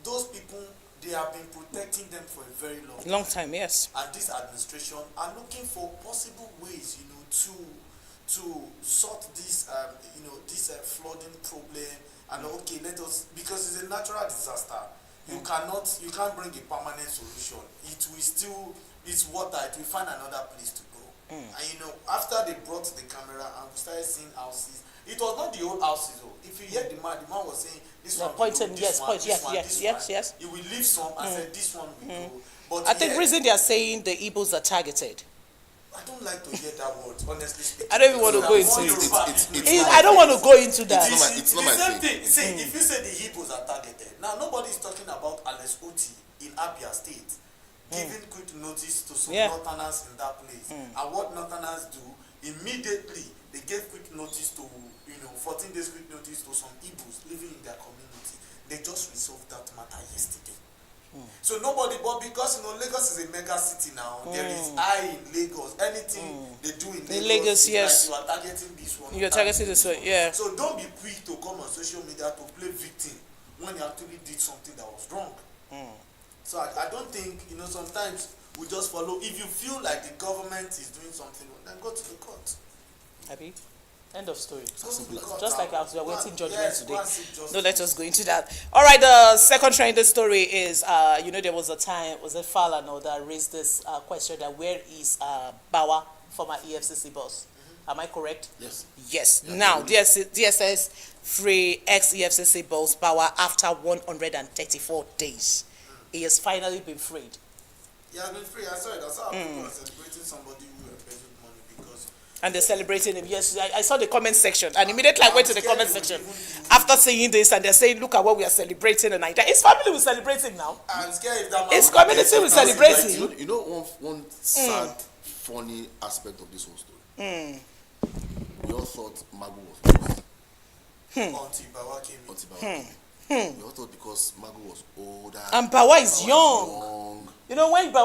those people, they have been protecting them for a very long time, yes. And this administration are looking for possible ways, you know, to sort this, you know, this flooding problem. And okay, let us, because it's a natural disaster. You can't bring a permanent solution. It will still, it's water. It will find another place to go. And you know, after they brought the camera and we started seeing houses, it was not the old houses though. If you hear the man was saying this one, yes. He will leave some and say this one will go. But I think the reason they are saying the Igbos are targeted. I don't like to hear that word, honestly speaking. I don't even want to go into it. I don't want to go into that. It's not my thing. See, if you say the Igbos are targeted, now nobody is talking about Alex Oti in Abia State giving quick notice to some northerners in that place. And what northerners do, immediately they gave quick notice to, 14 days quick notice to some Igbos living in their community. They just resolved that matter yesterday. So nobody, but because Lagos is a mega city now, there is in Lagos. Anything they do in Lagos, yes. Like you are targeting this one. You are targeting this one, yeah. So don't be quick to come on social media to play victim when you actually did something that was wrong. So I don't think, sometimes we just follow. If you feel like the government is doing something, then go to the court. Happy? End of story. Just like as we are waiting judgment today. No, let us go into that. All right, the second trending story is, there was a time, was it Falano that raised this question that where is Bawa, former EFCC boss? Am I correct? Yes. Yes. Yeah, now, DSS free ex-EFCC boss Bawa after 134 days. He has finally been freed. He has been free. I saw it. I saw people celebrating somebody who embezzled money because... And they're celebrating him. Yes, I saw the comment section. And immediately I went to the comment section after seeing this, and they're saying, look at what we are celebrating tonight. His family will celebrate him now. I'm scared if that man... His community will celebrate him. You know one sad, funny aspect of this whole story? We all thought Magu was lost. until Bawa came in. Until Bawa came in. We all thought because Magu was older. And Bawa is young. You know, when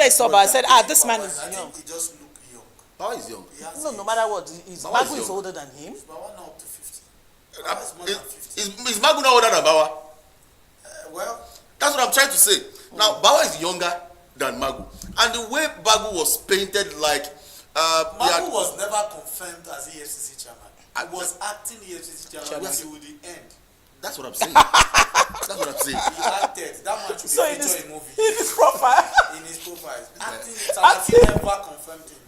I saw Bawa, I said, this man is I young. think he just looked young. Bawa is young. No matter what, Magu is older than him. Is Bawa now up to 50? Bawa is more than 50. Is Magu now older than Bawa? Well, that's what I'm trying to say. Now, Bawa is younger than Magu. And the way Bagu was painted like... Magu was never confirmed as EFCC chairman. I was acting EFCC chairman until the end. That's what I'm saying. That's what I'm saying. He acted. That man should be featured in movie. In his profile. In his profile. Acting, Saraki never confirmed him.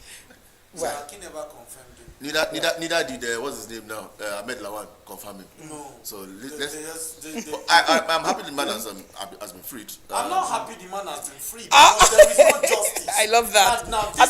Saraki never confirmed him. Neither did what's his name now? Ahmed Lawan confirm him. No. So I'm happy the man has been freed. I'm not happy the man has been freed because there is no justice. I love that. Now, I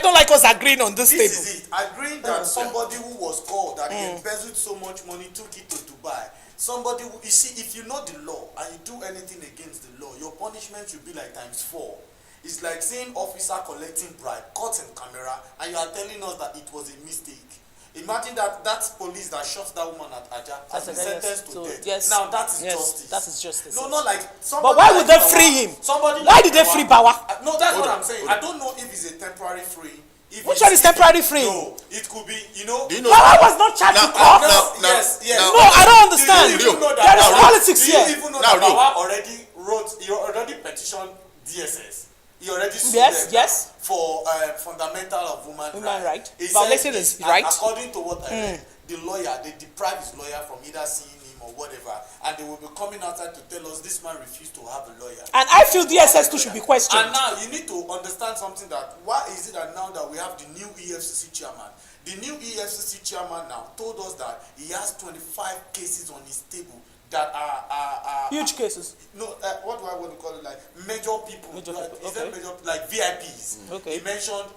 don't like us agreeing on this table. This is it. Agreeing that somebody who was called that he embezzled so much money took it to Dubai. Somebody who, you see, if you know the law and you do anything against the law, your punishment should be like ×4. It's like seeing officer collecting bribe, caught in camera, and you are telling us that it was a mistake. Imagine that police that shot that woman at Aja has been sentenced to death. Yes. Now that is justice. That is justice. No, not like But somebody. why would they Bawa, free him? Somebody. Why did they free Bawa? No, that's what I'm saying. I don't know if it's a temporary free. Which one is temporary free? No, it could be, Bawa was not charged with court. Yes. No, I don't understand. Do you even know that? There is politics here. Do you even know that Bawa already petitioned DSS? He already sued them for fundamental of human rights. Violation is right. According to what I read, the lawyer, they deprived his lawyer from either seeing him or whatever, and they will be coming outside to tell us this man refused to have a lawyer. And I feel DSS too should be questioned. And now you need to understand something, that why is it that now that we have the new EFCC chairman, the new EFCC chairman now told us that he has 25 cases on his table that are huge cases. No, what do I want to call it? Like major people. Major, like VIPs. Okay. He mentioned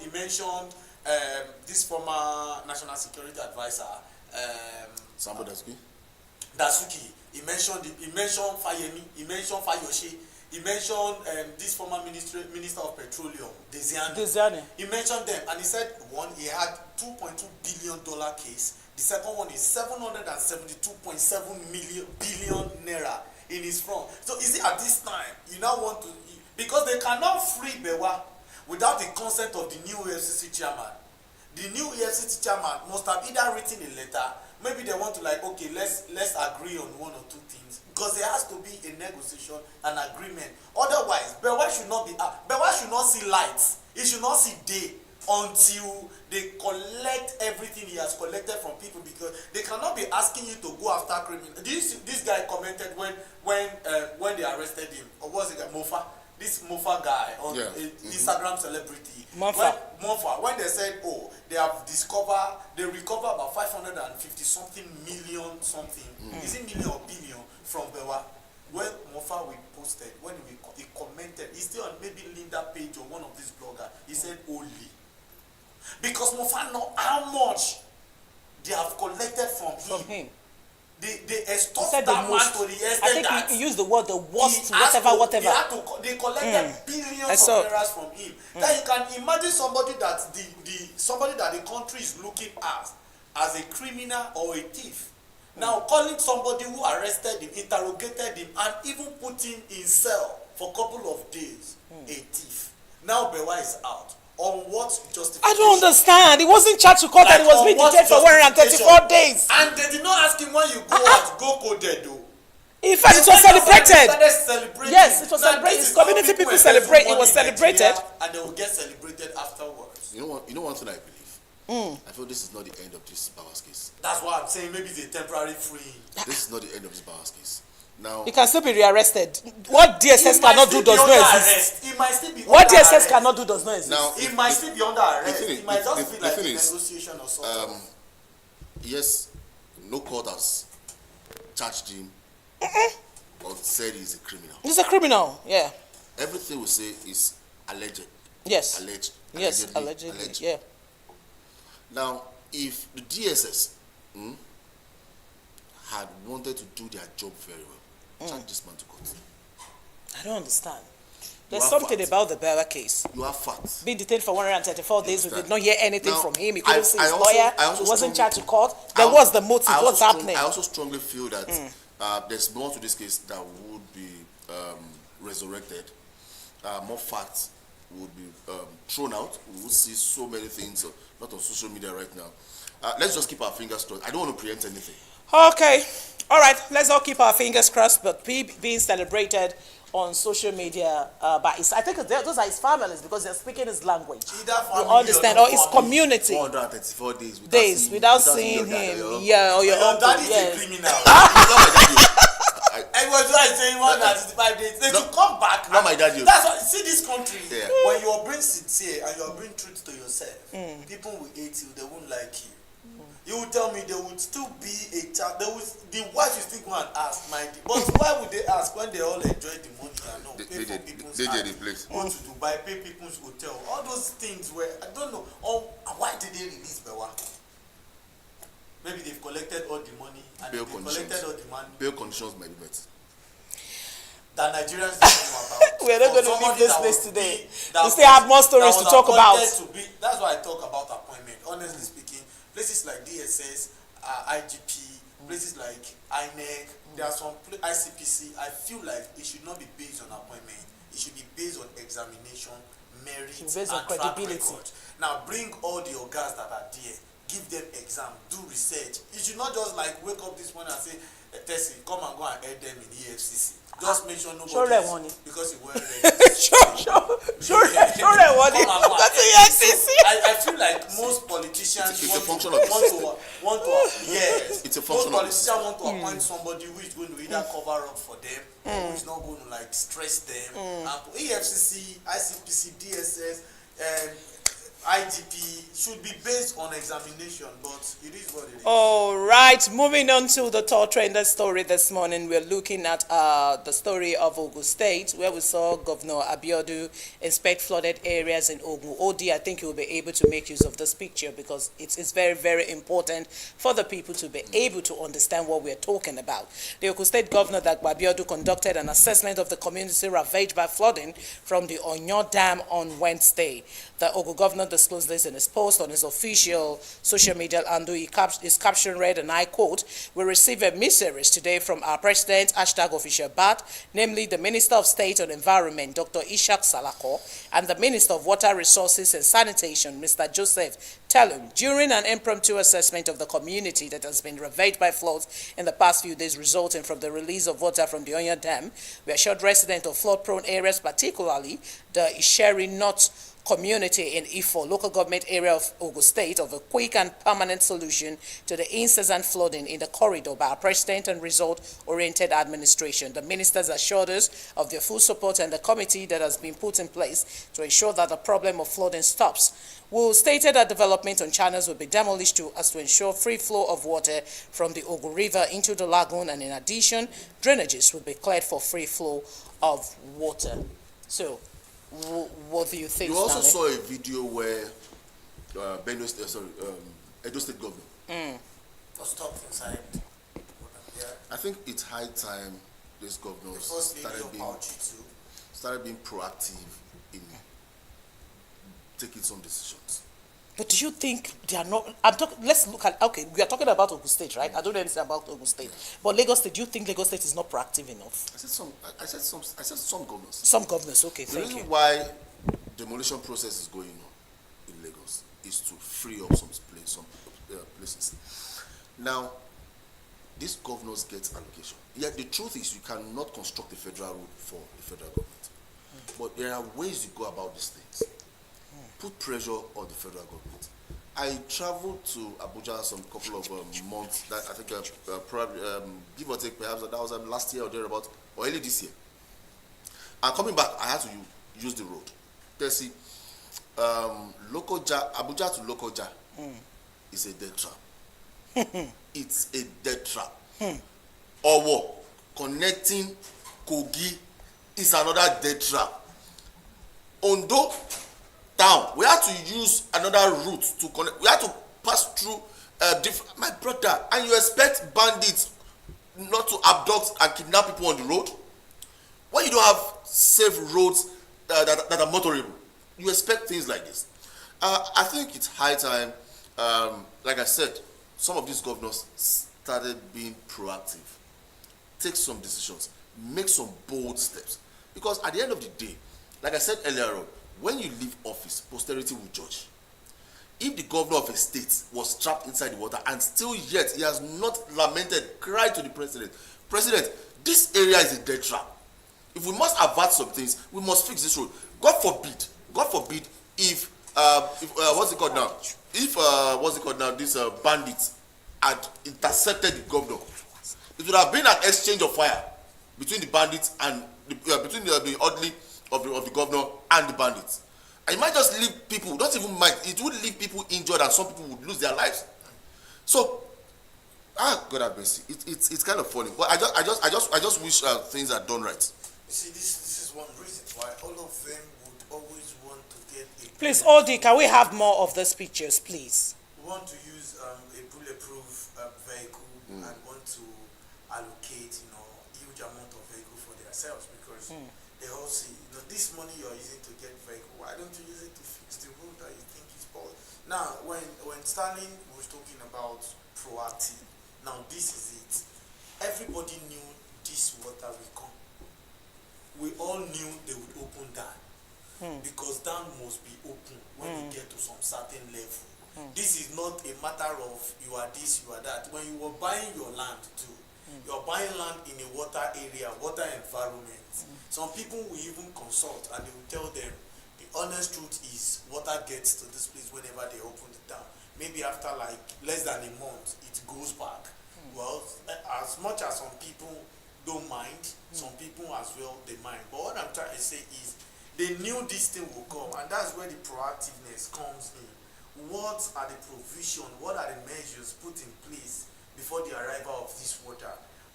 this former national security advisor, Sambo Dasuki. He mentioned Fayemi. He mentioned Fayoshe. He mentioned this former minister of petroleum, Desiane. He mentioned them, and he said one, he had $2.2 billion case. The second one is 772.7 billion naira in his front. So is it at this time you now want to, because they cannot free Bewa without the consent of the new EFCC chairman. The new EFCC chairman must have either written a letter. Maybe they want to okay, let's agree on one or two things, because there has to be a negotiation, an agreement. Otherwise, Bewa should not see lights. He should not see day until they collect everything he has collected from people, because they cannot be asking you to go after criminals. This guy commented when they arrested him, or was it Mofa? This Mofa guy on Instagram celebrity. Mofa. When they said, they recover about 550 something million something. Is it million or billion from Bewa? When Mofa we posted, when he commented, he's still on maybe Linda page or one of these bloggers. He said only. Because Mofa know how much they have collected from him. They extort that man to the extent that he used the word the worst, whatever. They collected billions of naira from him. Then you can imagine somebody that the country is looking at as a criminal or a thief. Now calling somebody who arrested him, interrogated him, and even put him in cell for a couple of days, a thief. Now Bewa is out. On what justification? I don't understand. He wasn't charged to court and he was being detained for 134 days. And they did not ask him when you go out, go coded though. In fact, it was celebrated. Yes, it was now, celebrated. Community people celebrate. It was celebrated. And they will get celebrated afterwards. You know one thing I believe? I feel this is not the end of this Bawa's case. That's why I'm saying maybe it's a temporary free. This is not the end of this Bawa's case. Now, he can still be rearrested. What DSS cannot do does not exist. He might still be what DSS cannot do does not exist. Now, he might still be under arrest. He might just be like a negotiation or something. Yes, no court has charged him or said he's a criminal. He's a criminal, yeah. Everything we say is alleged. Yes. Alleged. Yes, allegedly. Yeah. Now, if the DSS had wanted to do their job very well, charge this man to court. I don't understand. There's have something facts. about the Bella case. You have facts. Being detained for 134 days, we understand? did not hear anything Now, from him. He couldn't see his I lawyer. also He wasn't strongly- charged to court. There was the motive. What's happening? I also strongly feel that there's more to this case that would be resurrected. More facts would be thrown out. We will see so many things, not on social media right now. Let's just keep our fingers crossed. I don't want to preempt anything. Okay. All right. Let's all keep our fingers crossed. But being celebrated on social media by his, I think those are his families because they're speaking his language. Either You family understand? or Or his no family. community. 434 days Without seeing your dad, him. your Yeah, or your Your uncle. daddy is a Yes. criminal. uncle. Not my daddy. I was like saying 135 days. They should come back. Not my daddy. That's what, see this country. Yeah. When you are being sincere and you are being truth to yourself, people will hate you. They won't like you. You will tell me there would still be a child. There was the wife you still go and ask, my dear. But why would they ask when they all enjoy the money and not pay for people's They house, did the place. go to Dubai, pay people's hotel, all those things where I don't know. Or why did they release Bewa? Maybe they've collected all the money and Bail they've conditions. collected all the money Bail conditions might be met. that Nigerians don't know about. We're not For going to leave somebody this that place was today. be- that We still have more stories that to was talk about. appointed to be- that's why I talk about appointment. Honestly speaking, places like DSS, IGP, places like INEC, there are some ICPC. I feel like it should not be based on appointment. It should be based on examination, merit, Based on and track credibility. record. Now bring all the organs that are there. Give them exam, do research. You should not just like wake up this morning and say, Tessie, come and go and aid them in EFCC. Just make sure nobody Show them money. because you wear red. Sure, that one. Come and go That's and the aid them. FCC. I feel like most politicians It's a want function to, of the want to yes. It's a Most function of politicians want to appoint somebody who is going to either cover up for them or who is not going to like stress them. And EFCC, ICPC, DSS, IGP should be based on examination, but it is what it is. All right, moving on to the top trender story this morning. We're looking at the story of Ogun State, where we saw Governor Abiodun inspect flooded areas in Ogun. OD, I think you will be able to make use of this picture because it's very, very important for the people to be able to understand what we're talking about. The Ogun State Governor, Dagba Abiodun, conducted an assessment of the community ravaged by flooding from the Onyo Dam on Wednesday. The Ogun Governor disclosed this in his post on his official social media handle. His caption read, and I quote, "We receive a message today from our president, #official BAT, namely the Minister of State on Environment, Dr. Ishak Salako, and the Minister of Water Resources and Sanitation, Mr. Joseph Tellum, during an impromptu assessment of the community that has been ravaged by floods in the past few days resulting from the release of water from the Onya Dam. We assured residents of flood-prone areas, particularly the Isheri North community in Ifo, local government area of Ogun State, of a quick and permanent solution to the incessant flooding in the corridor by our president and result-oriented administration. The ministers assured us of their full support and the committee that has been put in place to ensure that the problem of flooding stops. We stated that development on channels will be demolished as to ensure free flow of water from the Ogun River into the lagoon, and in addition, drainages will be cleared for free flow of water. So, what do you think, You also Stanley? saw a video where Edo State Governor. Was talked inside. Yeah. I think it's high time this governor The first lady started of being, Bauchi too. proactive in taking some decisions. But do you think they are not? Let's look at. Okay, we are talking about Ogun State, right? I don't know anything about Ogun State, but Lagos State. Do you think Lagos State is not proactive enough? I said some governors. Some governors, okay, The thank reason you. why demolition process is going on in Lagos is to free up some places. Now, these governors get allocation. Yet the truth is you cannot construct a federal road for the federal government. But there are ways you go about these things. Put pressure on the federal government. I traveled to Abuja some couple of months, that I think probably, give or take, perhaps that was last year or thereabout, or early this year. And coming back, I had to use the road. Tessie, Abuja to Lokoja is a dead trap. It's a dead trap. Owo connecting Kogi is another dead trap. Ondo town, we have to use another route to connect. We have to pass through my brother, and you expect bandits not to abduct and kidnap people on the road? When you don't have safe roads, that are motorable. You expect things like this. I think it's high time, like I said, some of these governors started being proactive. Take some decisions, make some bold steps. Because at the end of the day, like I said earlier on, when you leave office, posterity will judge. If the governor of a state was trapped inside the water and still yet he has not lamented, cried to the president, President, this area is a dead trap. If we must avert some things, we must fix this road. God forbid, if what's it called now? If these bandits had intercepted the governor, it would have been an exchange of fire between the bandits and between the orderly of the governor and the bandits. And it might just leave people, not even might, it would leave people injured and some people would lose their lives. So, God have mercy. It's kind of funny, but I just wish things are done right. You see, this is one reason why all of them would always want to get a. Please, Odi, can we have more of these pictures, please? Want to use a bulletproof vehicle and want to allocate, huge amount of vehicle for themselves because they all see, this money you're using to get vehicle, why don't you use it to fix the road that you think is poor? Now, when Sterling was talking about proactive, now this is it. Everybody knew this water will come. We all knew they would open dam because dam must be open when you get to some certain level. This is not a matter of you are this, you are that. When you were buying your land too, you're buying land in a water area, water environment. Some people will even consult and they will tell them the honest truth is water gets to this place whenever they open the dam. Maybe after like less than a month, it goes back. Well, as much as some people don't mind, some people as well they mind. But what I'm trying to say is they knew this thing will come, and that's where the proactiveness comes in. What are the provision, what are the measures put in place before the arrival of this water?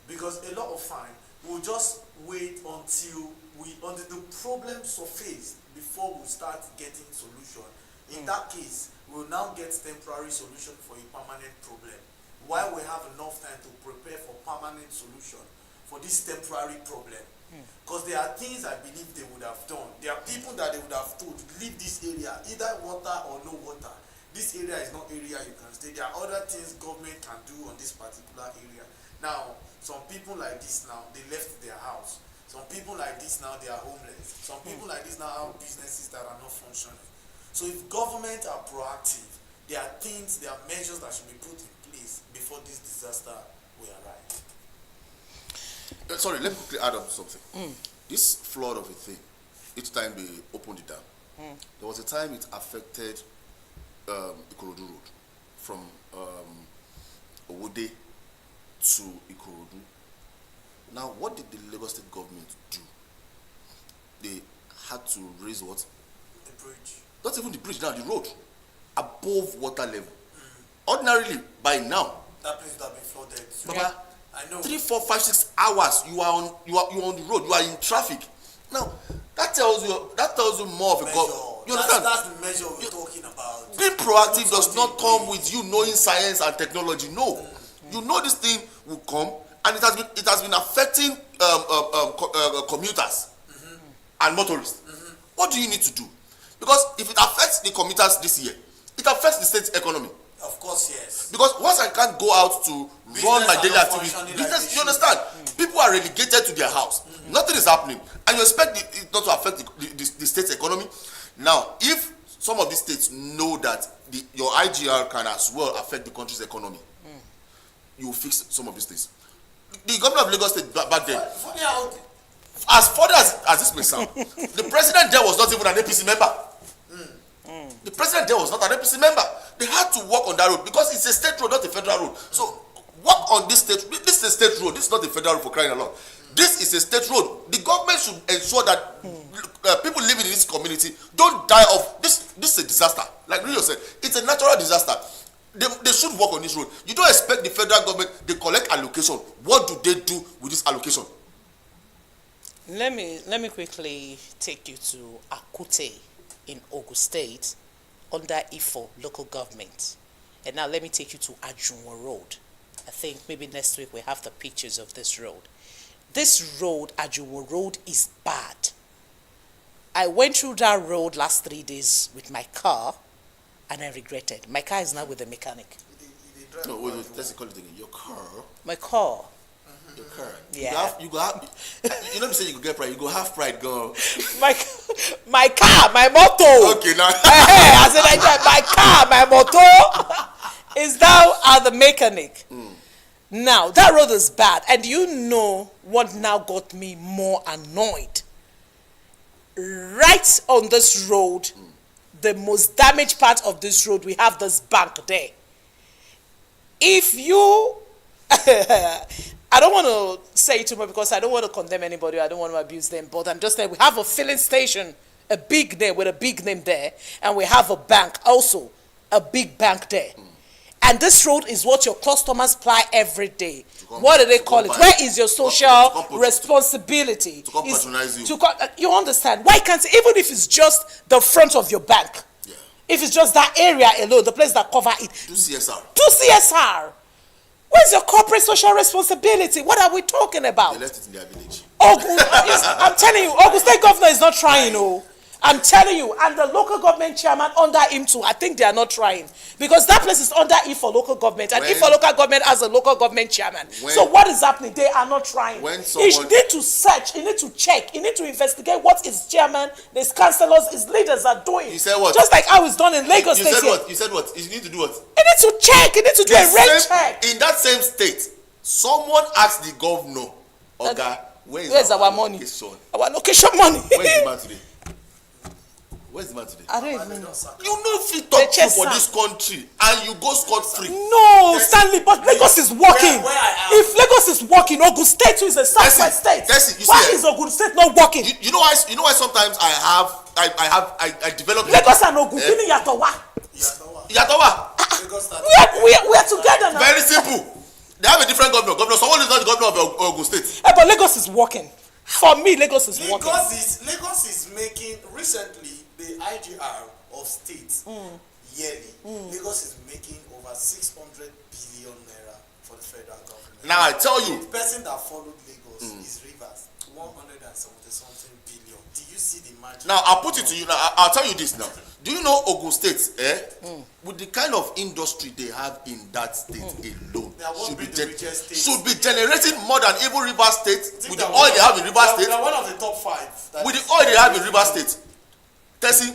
Because a lot of time we'll just wait until the problem surface before we start getting solution. In that case, we'll now get temporary solution for a permanent problem. While we have enough time to prepare for permanent solution for this temporary problem. Because there are things I believe they would have done. There are people that they would have told, leave this area, either water or no water. This area is not area you can stay. There are other things government can do on this particular area. Now, some people like this now, they left their house. Some people like this now, they are homeless. Some people like this now have businesses that are not functioning. So if government are proactive, there are things, there are measures that should be put in place before this disaster will arrive. Sorry, let me quickly add up something. This flood of a thing, each time they opened the dam, there was a time it affected Ikorodu Road from Owode to Ikorodu. Now, what did the Lagos State government do? They had to raise what? The bridge. Not even the bridge, now the road above water level. Ordinarily, by now, that place would have been flooded. Baba, I know. 3, 4, 5, 6 hours you are on the road, you are in traffic. Now that tells you more of a God. You understand? That's the measure we're talking about. Being proactive does not come with you knowing science and technology. No, you know this thing will come, and it has been affecting commuters and motorists. What do you need to do? Because if it affects the commuters this year, it affects the state's economy. Of course, yes. Because once I can't go out to run my daily activities, like you understand? People are relegated to their house. Nothing is happening, and you expect it not to affect the state's economy. Now, if some of these states know that your IGR can as well affect the country's economy, you will fix some of these things. The governor of Lagos State back then, as further as this may sound, the president there was not even an APC member. The president there was not an APC member. They had to work on that road because it's a state road, not a federal road. So work on this state. This is a state road. This is not a federal road, for crying out loud. This is a state road. The government should ensure that people living in this community don't die of this. This is a disaster. Like Rio said, it's a natural disaster. They should work on this road. You don't expect the federal government, they collect allocation. What do they do with this allocation? Let me quickly take you to Akute in Ogun State under Ifo local government. And now let me take you to Ajunwa Road. I think maybe next week we have the pictures of this road. This road, Ajunwa Road, is bad. I went through that road last 3 days with my car, and I regretted. My car is now with the mechanic. No, wait, let's call it again. Your car. My car. Your car. Yeah. You go have. You know, me say you go get pride. You go have pride, girl. My car, my motor. Okay, now. I said like that. My car, my motor is now at the mechanic. Now that road is bad, and you know what now got me more annoyed? Right on this road, the most damaged part of this road, we have this bank there. If you, I don't want to say too much because I don't want to condemn anybody, I don't want to abuse them, but I'm just saying we have a filling station, a big name with a big name there, and we have a bank also, a big bank there. And this road is what your customers ply every day. What do they call it? Where is your social responsibility? To come patronize you. You understand? Why can't, even if it's just the front of your bank, if it's just that area alone, the place that cover it. Do CSR. Do CSR. Where's your corporate social responsibility? What are we talking about? They left it in their village. I'm telling you, Ogun State governor is not trying, I'm telling you, and the local government chairman under him too, I think they are not trying. Because that place is under E for local government, and E for local government has a local government chairman. So what is happening? They are not trying. You need to search, you need to check, you need to investigate what his chairman, his councillors, his leaders are doing. You said what? Just like how it's done in Lagos State. You said what? You need to do what? You need to check, you need to do a rate check. In that same state, someone asked the governor, Oga, where's our money? Our location money. Where's the man today? Where's the man today? I don't even know. You know if you talk true for this country and you go scot-free. No, Stanley, but Lagos is working. If Lagos is working, Ogun State is a southwest state. Why is Ogun State not working? You know why sometimes I develop Lagos and Ogun, Kini Yatowa. Yatowa. We are together now. Very simple. They have a different governor. Governor someone is not the governor of Ogun State. But Lagos is working. For me, Lagos is working. Lagos is making recently the IGR of states yearly. Lagos is making over 600 billion naira for the federal government. Now I tell you, the person that followed Lagos is Rivers, 170 something billion. Do you see the margin? Now I'll put it to you. Now I'll tell you this now. Do you know Ogun State? With the kind of industry they have in that state alone, should be generating more than even Rivers State. With the oil they have in Rivers State, they are one of the top 5. With the oil they have in Rivers State, Tessie,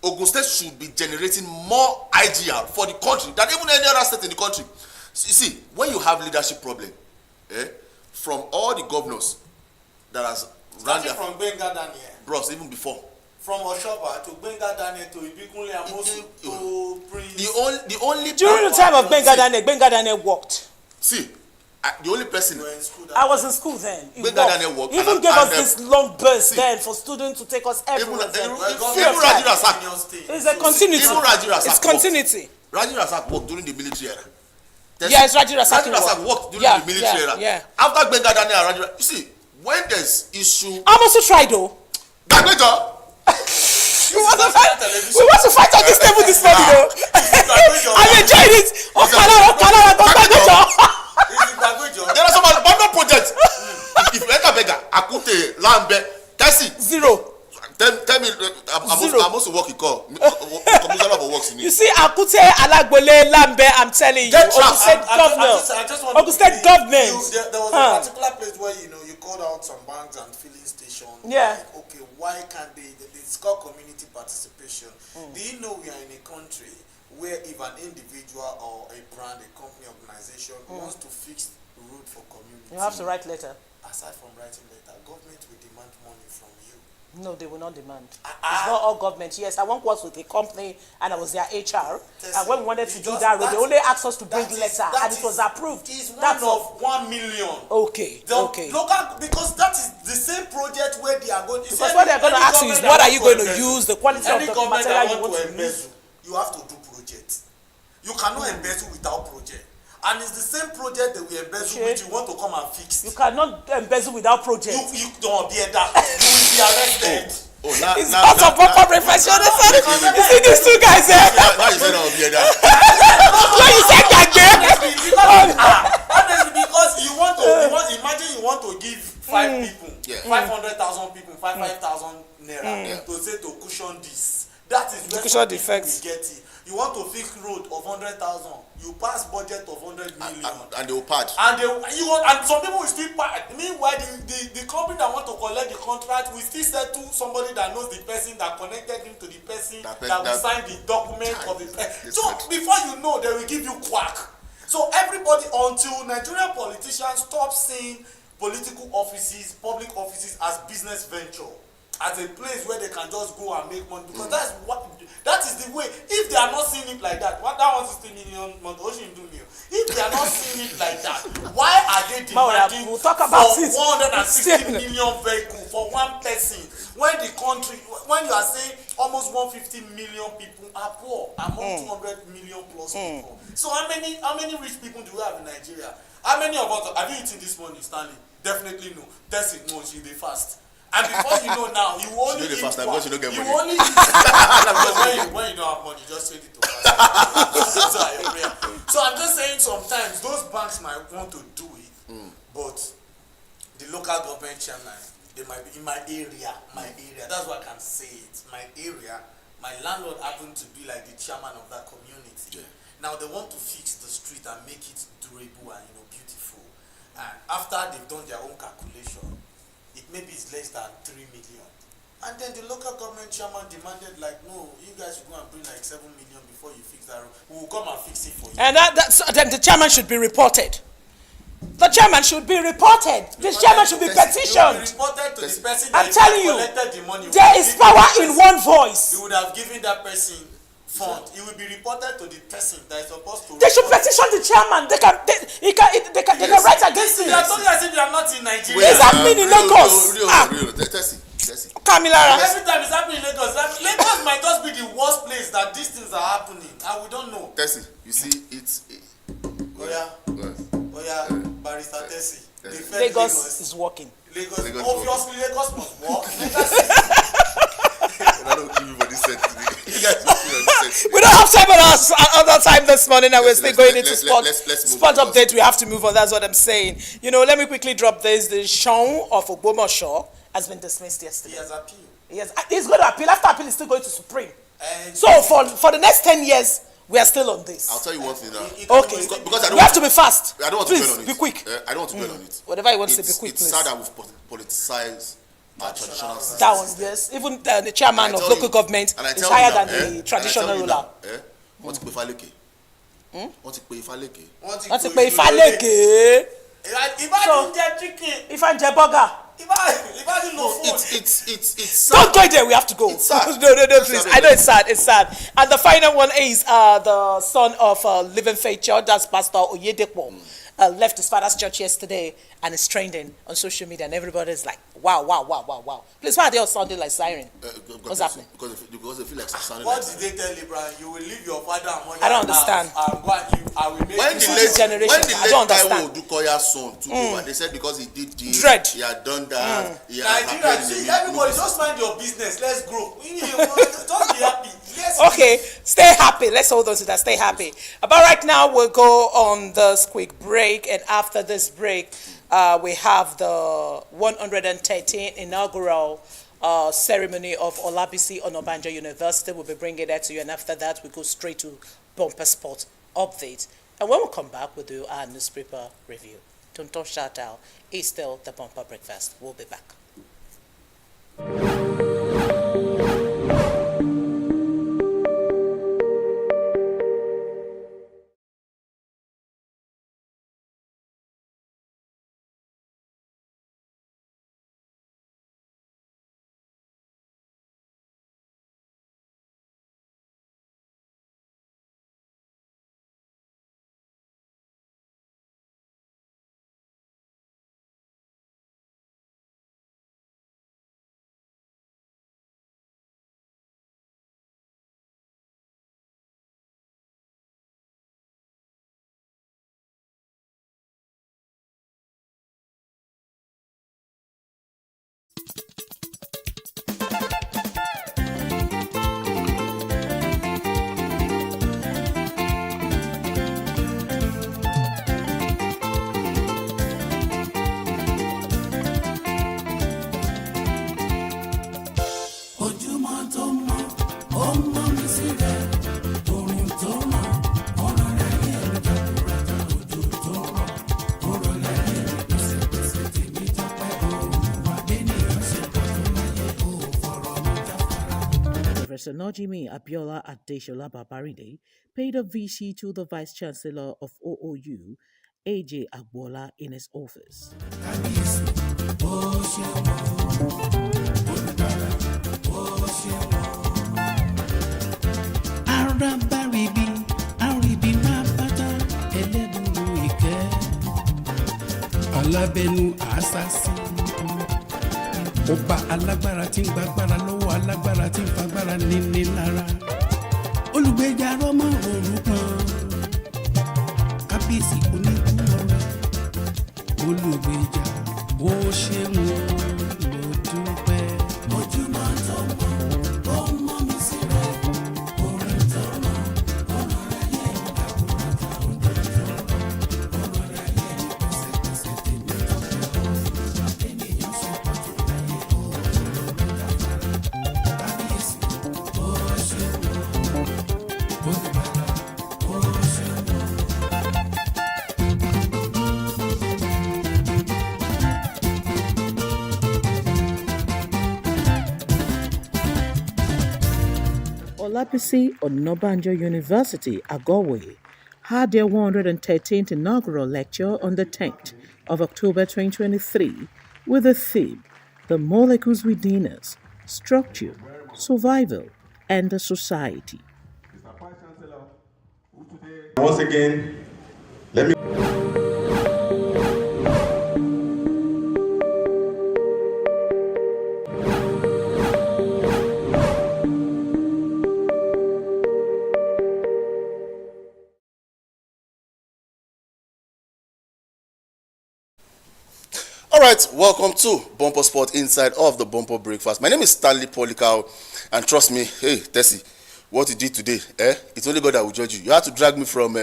Ogun State should be generating more IGR for the country than even any other state in the country. You see, when you have leadership problem, from all the governors that has run their, from Benga Daniel, bros, even before. From Oshoba to Benga Daniel to Ibikunle Amosu to Prince. The only during the time of Benga Daniel worked. See, the only person. I was in school then. Benga Daniel worked. He even gave us this long burst then for students to take us everywhere. Raji Rasak. It's a continuity. It's continuity. Raji Rasak worked during the military era. Yes, Raji Rasak worked during the military era. Yeah. After Benga Daniel and Raji Rasak, you see, when there's issue. I'm also tried though. We want to fight on this table this morning though. I'm enjoying it. There are some abandoned projects. If you enter Bega, Akute, Lambe, Tessie. Zero. Tell me, I'm also working call. Commissioner for works in it. You see, Akute, Alagbole, Lambe, I'm telling you. Ogun State government. Ogun State government. There was a particular place where you called out some banks and filling stations. Yeah. Like, okay, why can't they? It's called community participation. Do you know we are in a country where if an individual or a brand, a company, organization wants to fix road for community, you have to write letter. Aside from writing letter, government will demand money from you. No, they will not demand. It's not all government. Yes, I once was with a company and I was their HR. And when we wanted to do that road, they only asked us to bring letter and it was approved. It's one of 1 million. Okay. Local, because that is the same project where they are going. Because what they are going to ask you is what are you going to use, the quality of the material you want to use. You have to do projects. You cannot embezzle without project. And it's the same project that we embezzle which you want to come and fix. You cannot embezzle without project. You don't be that. You will be arrested. It's part of proper profession. You see these two guys there? Now you said I'll be that. No, you said that game. Honestly, because you want to, imagine you want to give 5 people, 500,000 people, 5,000 naira. That is where Education some people defects. will get it. You want to fix road of 100,000, you pass budget of 100 million. And they will pad. And some people will still pay. Meanwhile, the company that want to collect the contract will still settle somebody that knows the person, that connected him to the person, that will sign the document of the person. So before you know, they will give you quack. So everybody, until Nigerian politicians stop seeing political offices, public offices as business venture, as a place where they can just go and make money, because that is the way. If they are not seeing it like that, that 160 million if they are not seeing it like that, why are they demanding we'll talk for about 160 million vehicle for one person, when the country, when you are saying almost 150 million people are poor among 200 million plus people? So how many rich people do we have in Nigeria? How many of us have you eaten this morning, Stanley? Definitely no. That's it. No, she dey fast. And before you know now, you only eat one. You only eat when you don't have money, you just change it to fast. So I'm just saying, sometimes those banks might want to do it, but the local government chairman, they might be in my area. That's why I can say it. My area, my landlord happened to be like the chairman of that community. Yeah. Now they want to fix the street and make it durable and beautiful. And after they've done their own calculation, it maybe is less than 3 million. And then the local government chairman demanded, like, no, you guys should go and bring like 7 million before you fix that road. We will come and fix it for you. And then the chairman should be reported. The chairman should be reported. This chairman should be petitioned. Be reported to the person I'm that telling you, collected the money. there is power in one voice. You would have given that person fund. It will be reported to the person that is supposed to. They should petition the chairman. They can write against him. They are talking as if they are not in Nigeria. It's happening in Lagos. Tessie. Kamilara. Every time it's happening in Lagos. Lagos might just be the worst place that these things are happening, and we don't know. Tessie, you see, it's. Barrister Tessie. Lagos is working. Lagos obviously Lagos must work. I don't give you for this set today. You guys will feel on this set today. We don't have time on other time this morning, and we're still going into sport update. We have to move on. That's what I'm saying. Let me quickly drop this. The Sean of Ogbomoso has been dismissed yesterday. He has appealed. He's going to appeal. After appeal, he's still going to Supreme. So for the next 10 years, we are still on this. I'll tell you one thing now. Okay. Because we have to be fast. I don't want to dwell on it. Be quick. I don't want to dwell on it. Whatever you want to say, be quick, please. It's sad that we've politicized our traditional system. That one, yes. Even the chairman of local government is higher than the traditional ruler. Wọ́n ti pè Faleke. Wọ́n ti pè Faleke. Wọ́n ti pè Faleke. If I chicken. If I jẹ burger. If I didn't know food. It's sad. Don't go there. We have to go. It's sad. No, please. I know it's sad. It's sad. And the final one is the son of Living Faith Church. That's Pastor Oyedepo. Left his father's church yesterday and is trending on social media, and everybody's like, wow. Please, why are they all sounding like siren? What's happening? Because they feel like sounding what like did they tell Abraham? You will leave your father and mother. I don't understand. I will make when you the this generation, I don't understand. Dukoya's son took over, they said because he did this, Dread. he had done that. Nigeria, see, everybody just mind your business. Let's grow. Just be happy. Okay, stay happy. Let's hold on to that. Stay happy. But right now, we'll go on this quick break. And after this break, we have the 113th inaugural ceremony of Olabisi Onabanjo University. We'll be bringing that to you. And after that, we go straight to Bumper Sport Update. And when we come back, we'll do our newspaper review. Don't shout out. It's still the Bumper Breakfast. We'll be back. Professor Nojimi Abiola Adeshola Babaride paid a VC to the Vice Chancellor of OOU, AJ Agbola, in his office. Alábẹ́nú àṣàṣì ọba alágbára tí ń gbàgbára lọ́wọ́ alágbára tí ń fagbára níní lára olùgbèjà rọmọ òrukàn kábíyèsí oníkúrọ̀rẹ́ olùgbèjà ó ṣeun ó ló dúpẹ́. ojúmọ́ tó mọ́ ó mọ́ mi sí rẹ̀ orin tó mọ́ ọ̀rọ̀ ayé ìdàkúrọ̀ta ọ̀dọ́ tó ọ̀rọ̀ ayé ìpèsèpèsè tèmi tó fẹ́ ènìyàn ṣe pàtó láyé olùgbèjà fara kábíyèsí ó ṣeun olùgbàlà ó ṣeun. Olabisi Onabanjo University, Agowe, had their 113th inaugural lecture on the 10th of October 2023 with the theme, The Molecules Within Us, Structure, Survival, and the Society. Once again, let me. All right, welcome to Bumper Sport Inside of the Bumper Breakfast. My name is Stanley Polikau, and trust me, hey, Tessie, what you did today, it's only God that will judge you. You had to drag me from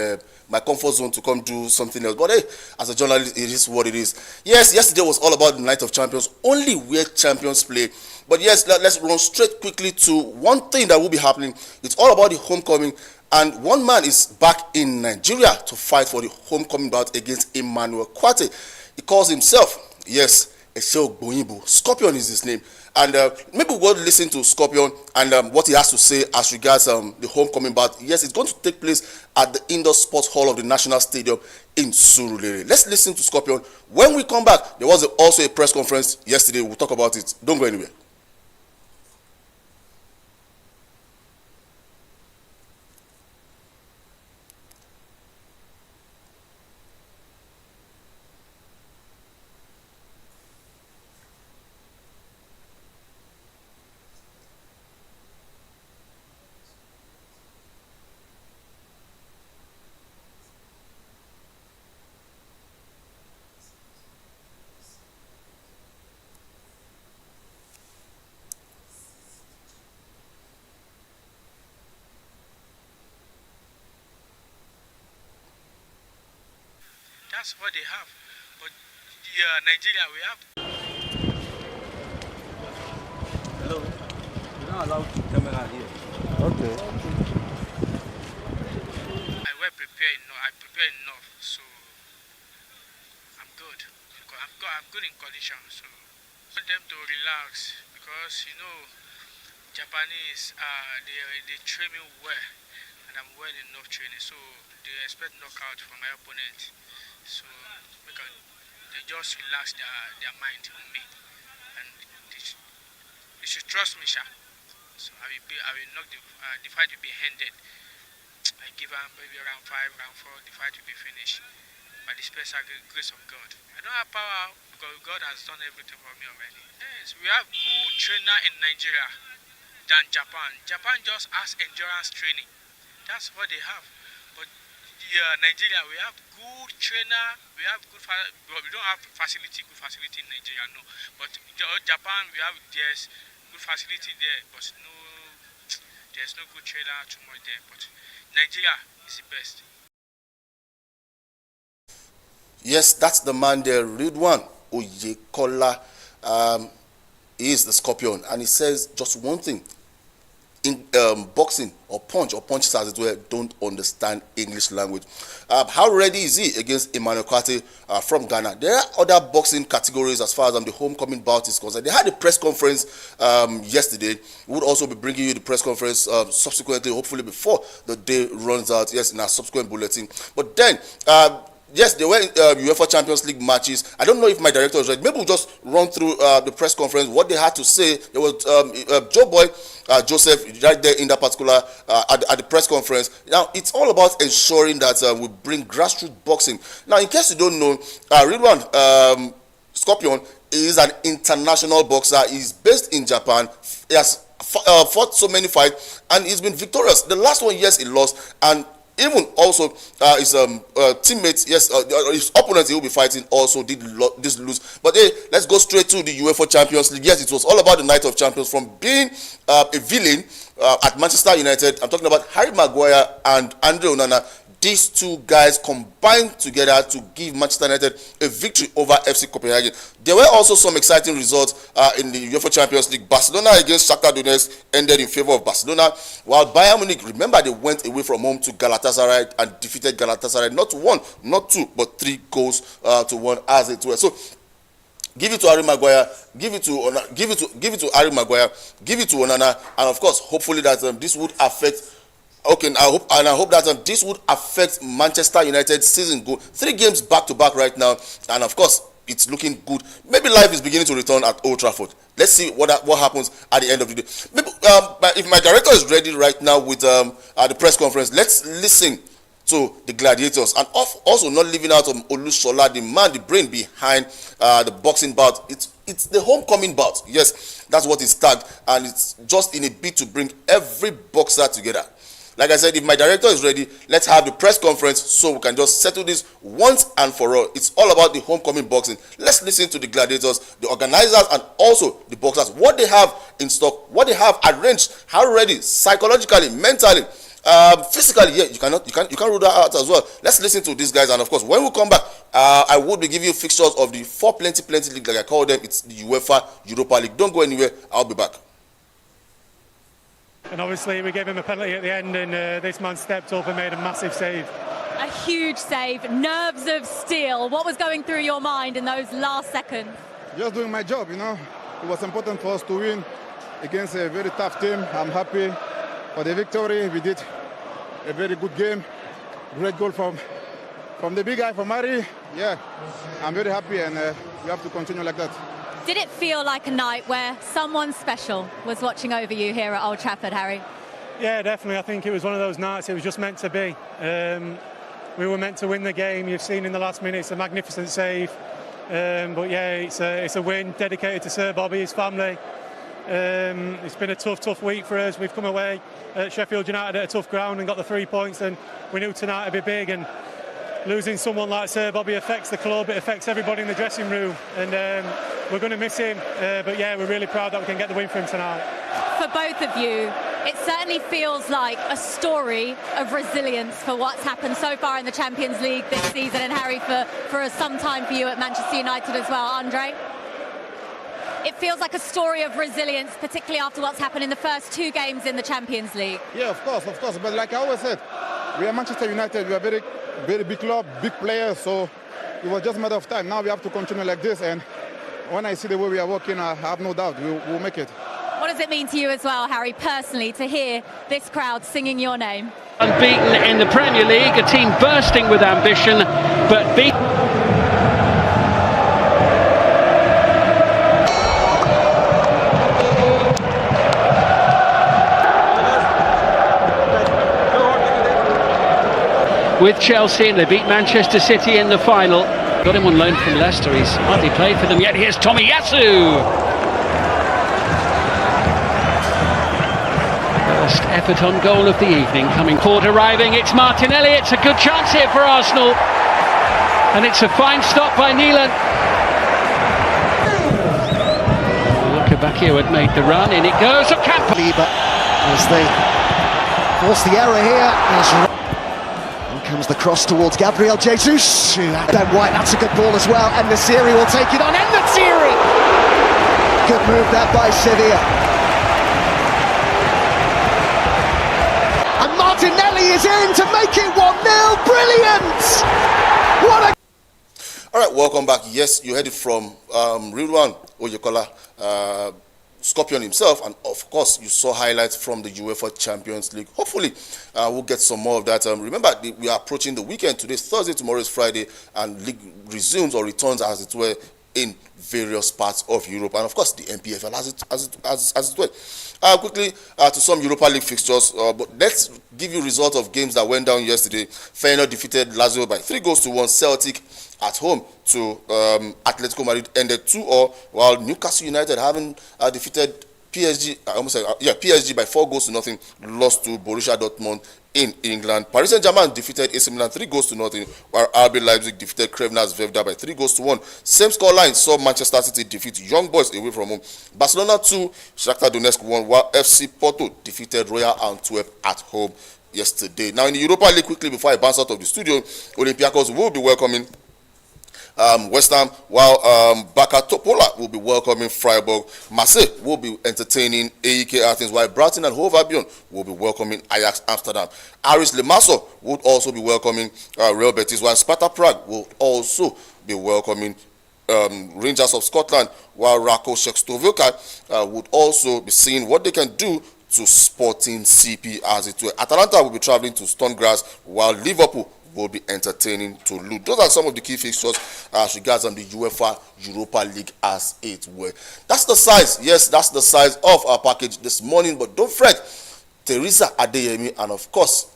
my comfort zone to come do something else. But hey, as a journalist, it is what it is. Yes, yesterday was all about the Night of Champions, only where champions play. But yes, let's run straight quickly to one thing that will be happening. It's all about the homecoming. And one man is back in Nigeria to fight for the homecoming bout against Emmanuel Kwate. He calls himself, yes, Eseo Gboyinbo. Scorpion is his name. And maybe we'll go listen to Scorpion and what he has to say as regards the homecoming bout. Yes, it's going to take place at the Indoor Sports Hall of the National Stadium in Surulere. Let's listen to Scorpion. When we come back, there was also a press conference yesterday. We'll talk about it. Don't go anywhere. That's what they have. But Nigeria, we have. Hello. You're not allowed to camera here. Okay. I well prepared. I prepared enough, so I'm good. I'm good in condition. So I want them to relax because Japanese they train me well, and I'm well enough training. So they expect knockout from my opponent. So they just relax their mind on me, and they should trust me, sha. So I will knock the fight will be ended. I give them maybe round 5, round 4, the fight will be finished by the special grace of God. I don't have power because God has done everything for me already. Yes, we have good trainer in Nigeria than Japan. Japan just has endurance training. That's what they have. But Nigeria, we have good trainer, we have good, we don't have good facility in Nigeria, no. But Japan, there's good facility there, but there's no good trainer too much there. But Nigeria is the best. Yes, that's the man there, Ridwan Oyekola. He is the Scorpion, and he says just one thing. in boxing or punch stars as well don't understand English language. How ready is he against Emmanuel Kwate from Ghana? There are other boxing categories as far as the homecoming bout is concerned. They had a press conference yesterday. We would also be bringing you the press conference subsequently, hopefully before the day runs out, yes, in our subsequent bulletin. But then, yes, there were UEFA Champions League matches. I don't know if my director is right. Maybe we'll just run through the press conference, what they had to say. There was Joseph right there in that particular, at the press conference. Now, it's all about ensuring that we bring grassroots boxing. Now, in case you don't know, Ridwan Scorpion is an international boxer. He's based in Japan. He has fought so many fights, and he's been victorious. The last one, yes, he lost, and even also his teammates, yes, his opponents he will be fighting also did lose. But hey, let's go straight to the UEFA Champions League. Yes, it was all about the Night of Champions. From being a villain at Manchester United, I'm talking about Harry Maguire and Andre Onana. These two guys combined together to give Manchester United a victory over FC Copenhagen. There were also some exciting results in the UEFA Champions League. Barcelona against Shakhtar Donetsk ended in favor of Barcelona, while Bayern Munich, remember, they went away from home to Galatasaray and defeated Galatasaray not 1, not 2, but 3 goals to 1 as it were. So give it to Harry Maguire, give it to Harry Maguire, give it to Onana, and of course, hopefully that this would affect. Okay, I hope that this would affect Manchester United's season goal. 3 games back to back right now, and of course, it's looking good. Maybe life is beginning to return at Old Trafford. Let's see what happens at the end of the day. Maybe, if my director is ready right now with the press conference, let's listen to the gladiators, and also not leaving out of Olusola, the man, the brain behind the boxing bout. It's the homecoming bout. Yes, that's what it's tagged, and it's just in a bid to bring every boxer together. Like I said, if my director is ready, let's have the press conference so we can just settle this once and for all. It's all about the homecoming boxing. Let's listen to the gladiators, the organizers, and also the boxers, what they have in stock, what they have arranged, how ready, psychologically, mentally, physically. Yeah, you can't rule that out as well. Let's listen to these guys, and of course, when we come back, I will be giving you fixtures of the 4 plenty league, like I call them. It's the UEFA Europa League. Don't go anywhere. I'll be back. And obviously we gave him a penalty at the end, and this man stepped up and made a massive save. A huge save, nerves of steel. What was going through your mind in those last seconds? Just doing my job, you know. It was important for us to win against a very tough team. I'm happy for the victory. We did a very good game. Great goal from the big guy, from Mari. Yeah, I'm very happy, and we have to continue like that. Did it feel like a night where someone special was watching over you here at Old Trafford, Harry? Yeah, definitely. I think it was one of those nights. It was just meant to be. We were meant to win the game. You've seen in the last minute, it's a magnificent save. But yeah, it's a win dedicated to Sir Bobby, his family. It's been a tough week for us. We've come away at Sheffield United at a tough ground and got the 3 points, and we knew tonight would be big. And losing someone like Sir Bobby affects the club, it affects everybody in the dressing room, and we're going to miss him, but yeah, we're really proud that we can get the win for him tonight. For both of you, it certainly feels like a story of resilience for what's happened so far in the Champions League this season, and Harry, for some time for you at Manchester United as well. Andre? It feels like a story of resilience, particularly after what's happened in the first 2 games in the Champions League. Yeah, of course, but like I always said, we are Manchester United, we are very, very big club, big players, so it was just a matter of time. Now we have to continue like this, and when I see the way we are working, I have no doubt we'll make it. What does it mean to you as well, Harry, personally, to hear this crowd singing your name? Unbeaten in the Premier League, a team bursting with ambition, but beat. With Chelsea, and they beat Manchester City in the final. Got him on loan from Leicester. He's hardly played for them yet. Here's Tomiyasu. First effort on goal of the evening. Coming forward, arriving. It's Martinelli. It's a good chance here for Arsenal. And it's a fine stop by Neelan. Lukebakio had made the run. In it goes. Ocampo. As they force the error here. Comes the cross towards Gabriel Jesus. Ben White, that's a good ball as well. And Nasiri will take it on. And Nasiri! Good move that by Sevilla. is in to make it 1-0. Brilliant! What a... All right, welcome back. Yes, you heard it from Rilwan Oyekola, Scorpion himself, and of course you saw highlights from the UEFA Champions League. Hopefully we'll get some more of that. Remember, we are approaching the weekend. Today's Thursday, tomorrow is Friday, and league resumes or returns, as it were, in various parts of Europe, and of course the MPFL as it were. Quickly to some Europa League fixtures, but let's give you results of games that went down yesterday. Feyenoord defeated Lazio by 3-1. Celtic at home to Atletico Madrid ended 2-0, while Newcastle United, having defeated PSG, PSG by 4-0, lost to Borussia Dortmund in England. Paris Saint-Germain defeated AC Milan 3-0, while RB Leipzig defeated Crvena Zvezda by 3-1. Same scoreline saw Manchester City defeat Young Boys away from home. Barcelona 2, Shakhtar Donetsk 1, while FC Porto defeated Royal Antwerp at home yesterday. Now in the Europa League, quickly before I bounce out of the studio, Olympiacos will be welcoming West Ham, while Baka Topola will be welcoming Freiburg. Marseille will be entertaining AEK Athens, while Brighton and Hove Albion will be welcoming Ajax Amsterdam. Aris Limassol would also be welcoming Real Betis, while Sparta Prague will also be welcoming Rangers of Scotland, while Rako Shekstovilka would also be seeing what they can do to Sporting CP, as it were. Atalanta will be traveling to Stonegrass, while Liverpool will be entertaining Toulouse. Those are some of the key fixtures as regards the UEFA Europa League, as it were. That's the size. Yes, that's the size of our package this morning. But don't fret, Teresa Adeyemi and of course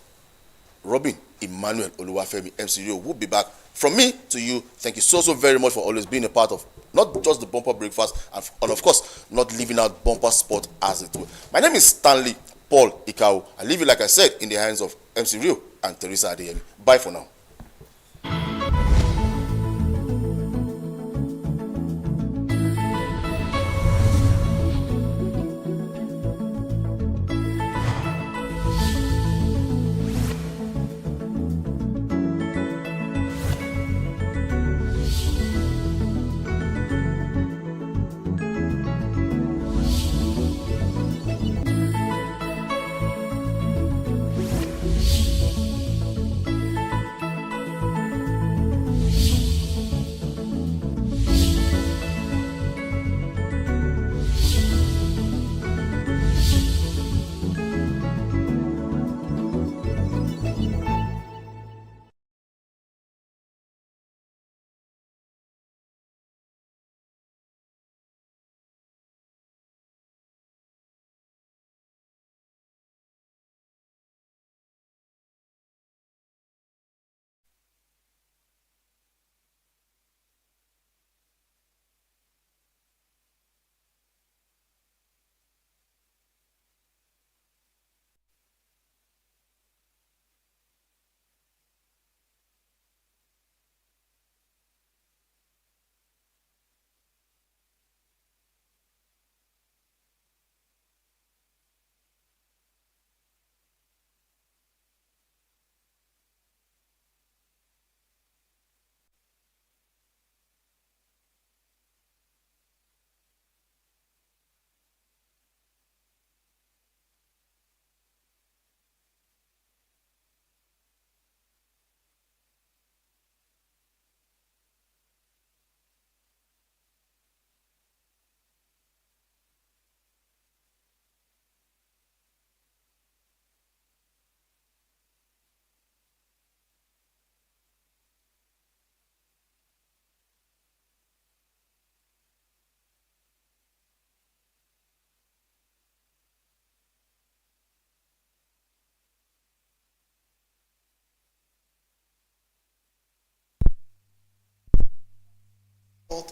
Robin Emmanuel Oluwafemi MCO will be back. From me to you, thank you so very much for always being a part of not just the Bumper Breakfast and of course not leaving out Bumper Sport, as it were. My name is Stanley Paul Ikao. I leave you, like I said, in the hands of MC Rio and Teresa Adeyemi. Bye for now.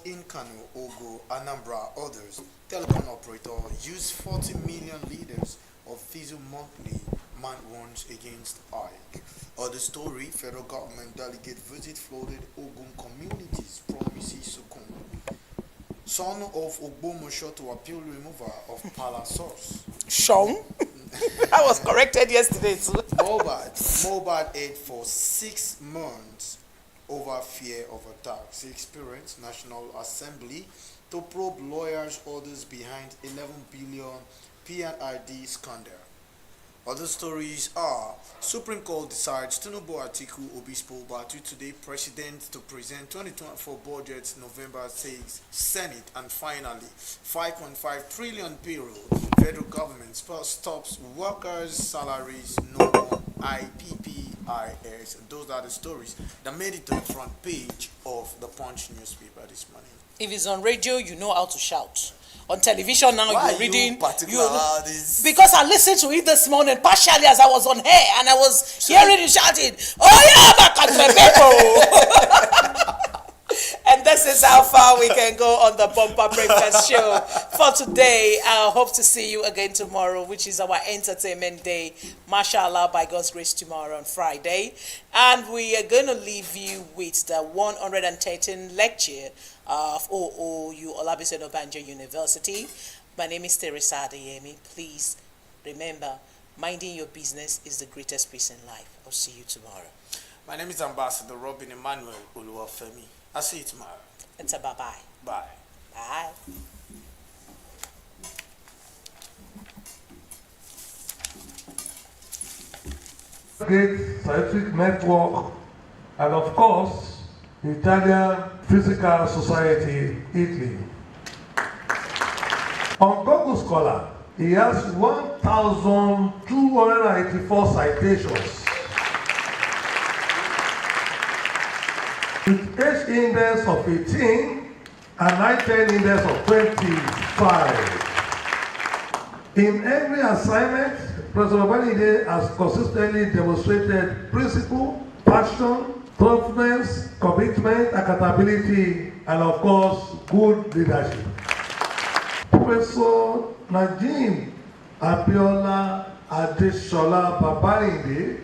In Kano, Ogo, Anambra, others, telecom operator use 40 million liters of diesel monthly man warns against Ike. Other story, federal government delegate visit flooded Ogun communities, promises Sukun. Son of Ogbomosho to appeal removal of palace source. Sean? I was corrected yesterday too. Mobile aid for 6 months over fear of attacks. Experience National Assembly to probe lawyers' orders behind 11 billion PNID scandal. Other stories are Supreme Court decides Tinubu Atiku Obispo Batu today president to present 2024 budget November 6 Senate, and finally 5.5 trillion payroll. Federal government stops workers' salaries no more. IPPIS. Those are the stories that made it to the front page of the Punch newspaper this morning. If it's on radio, you know how to shout. On television now, Why you're reading. This? Because I listened to it this morning partially as I was on air, and I was hearing you shouting, "Oh yeah, my country people!" And this is how far we can go on the Bumper Breakfast Show for today. I hope to see you again tomorrow, which is our entertainment day. Mashallah, by God's grace, tomorrow on Friday. And we are going to leave you with the 113th lecture of OOU Olabisi Onabanjo University. My name is Teresa Adeyemi. Please remember, minding your business is the greatest peace in life. I'll see you tomorrow. My name is Ambassador Robin Emmanuel Oluwafemi. I'll see you tomorrow. It's a bye-bye. Bye. Bye. Great scientific network, and of course, the Italian Physical Society, Italy. On Google Scholar, he has 1,284 citations. With H index of 18 and I-10 index of 25. In every assignment, Professor Obanide has consistently demonstrated principle, passion, confidence, commitment, accountability, and of course, good leadership. Professor Najim Abiola Adeshola Babarinde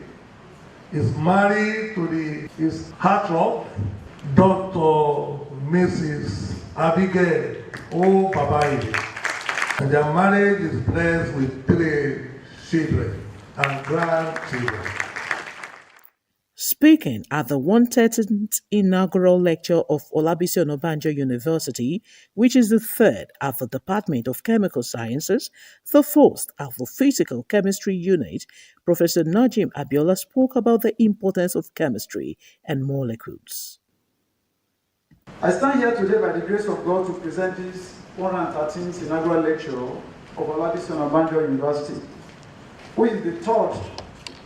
is married to his heartthrob, Dr. Mrs. Abigail O. Babarinde. And their marriage is blessed with 3 children and grandchildren. Speaking at the 113th inaugural lecture of Olabisi Onabanjo University, which is the third at the Department of Chemical Sciences, the fourth at the Physical Chemistry Unit, Professor Najim Abiola spoke about the importance of chemistry and molecules. I stand here today by the grace of God to present this 113th inaugural lecture of Olabisi Onabanjo University, which is the third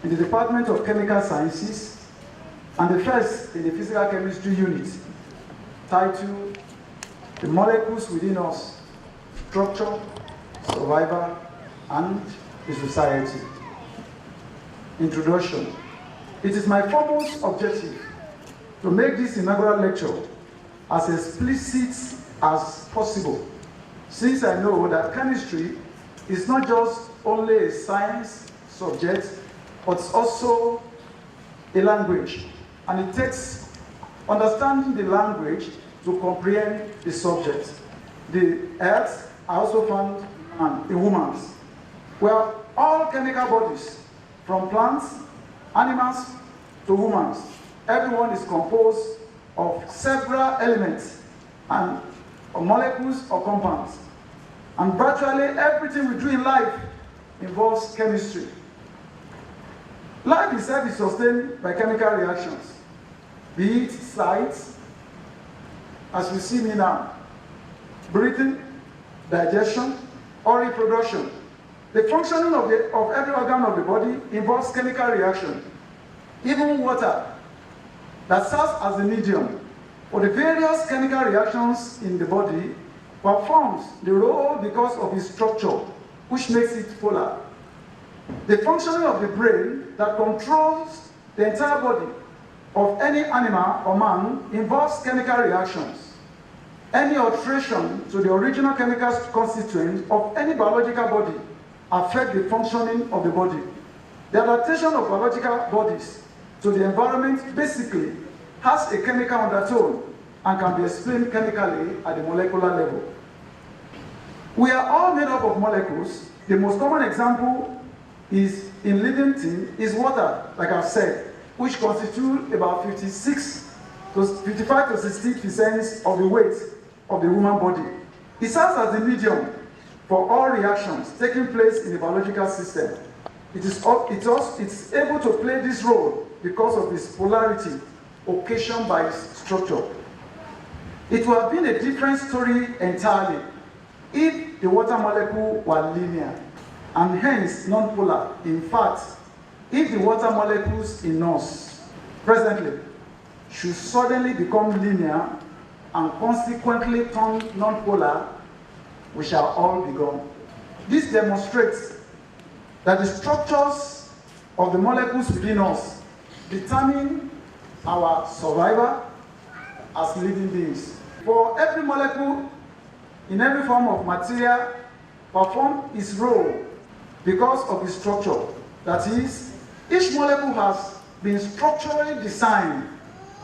in the Department of Chemical Sciences and the first in the Physical Chemistry Unit, titled The Molecules Within Us, Structure, Survival, and the Society. Introduction. It is my foremost objective to make this inaugural lecture as explicit as possible, since I know that chemistry is not just only a science subject, but it's also a language, and it takes understanding the language to comprehend the subject. The earth are also found in humans, where all chemical bodies, from plants, animals to humans, everyone is composed of several elements and molecules or compounds. And virtually everything we do in life involves chemistry. Life itself is sustained by chemical reactions, be it sight, as we see me now, breathing, digestion, or reproduction. The functioning of every organ of the body involves chemical reaction. Even water, that serves as the medium for the various chemical reactions in the body, performs the role because of its structure, which makes it polar. The functioning of the brain that controls the entire body of any animal or man involves chemical reactions. Any alteration to the original chemical constituent of any biological body affects the functioning of the body. The adaptation of biological bodies to the environment basically has a chemical undertone and can be explained chemically at the molecular level. We are all made up of molecules. The most common example is in living thing is water, like I've said, which constitutes about 55 to 60% of the weight of the human body. It serves as the medium for all reactions taking place in the biological system. It's able to play this role because of its polarity occasioned by its structure. It would have been a different story entirely if the water molecule were linear and hence non-polar. In fact, if the water molecules in us presently should suddenly become linear and consequently turn non-polar, we shall all be gone. This demonstrates that the structures of the molecules within us determine our survival as living beings. For every molecule in every form of material perform its role because of its structure. That is, each molecule has been structurally designed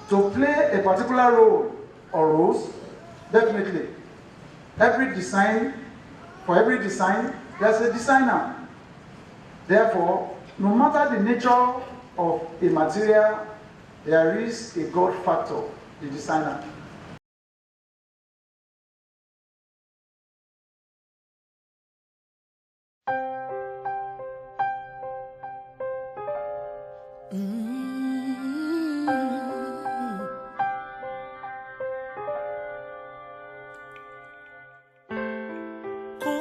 to play a particular role or roles. Definitely, for every design, there's a designer. Therefore, no matter the nature of a material, there is a God factor, the designer.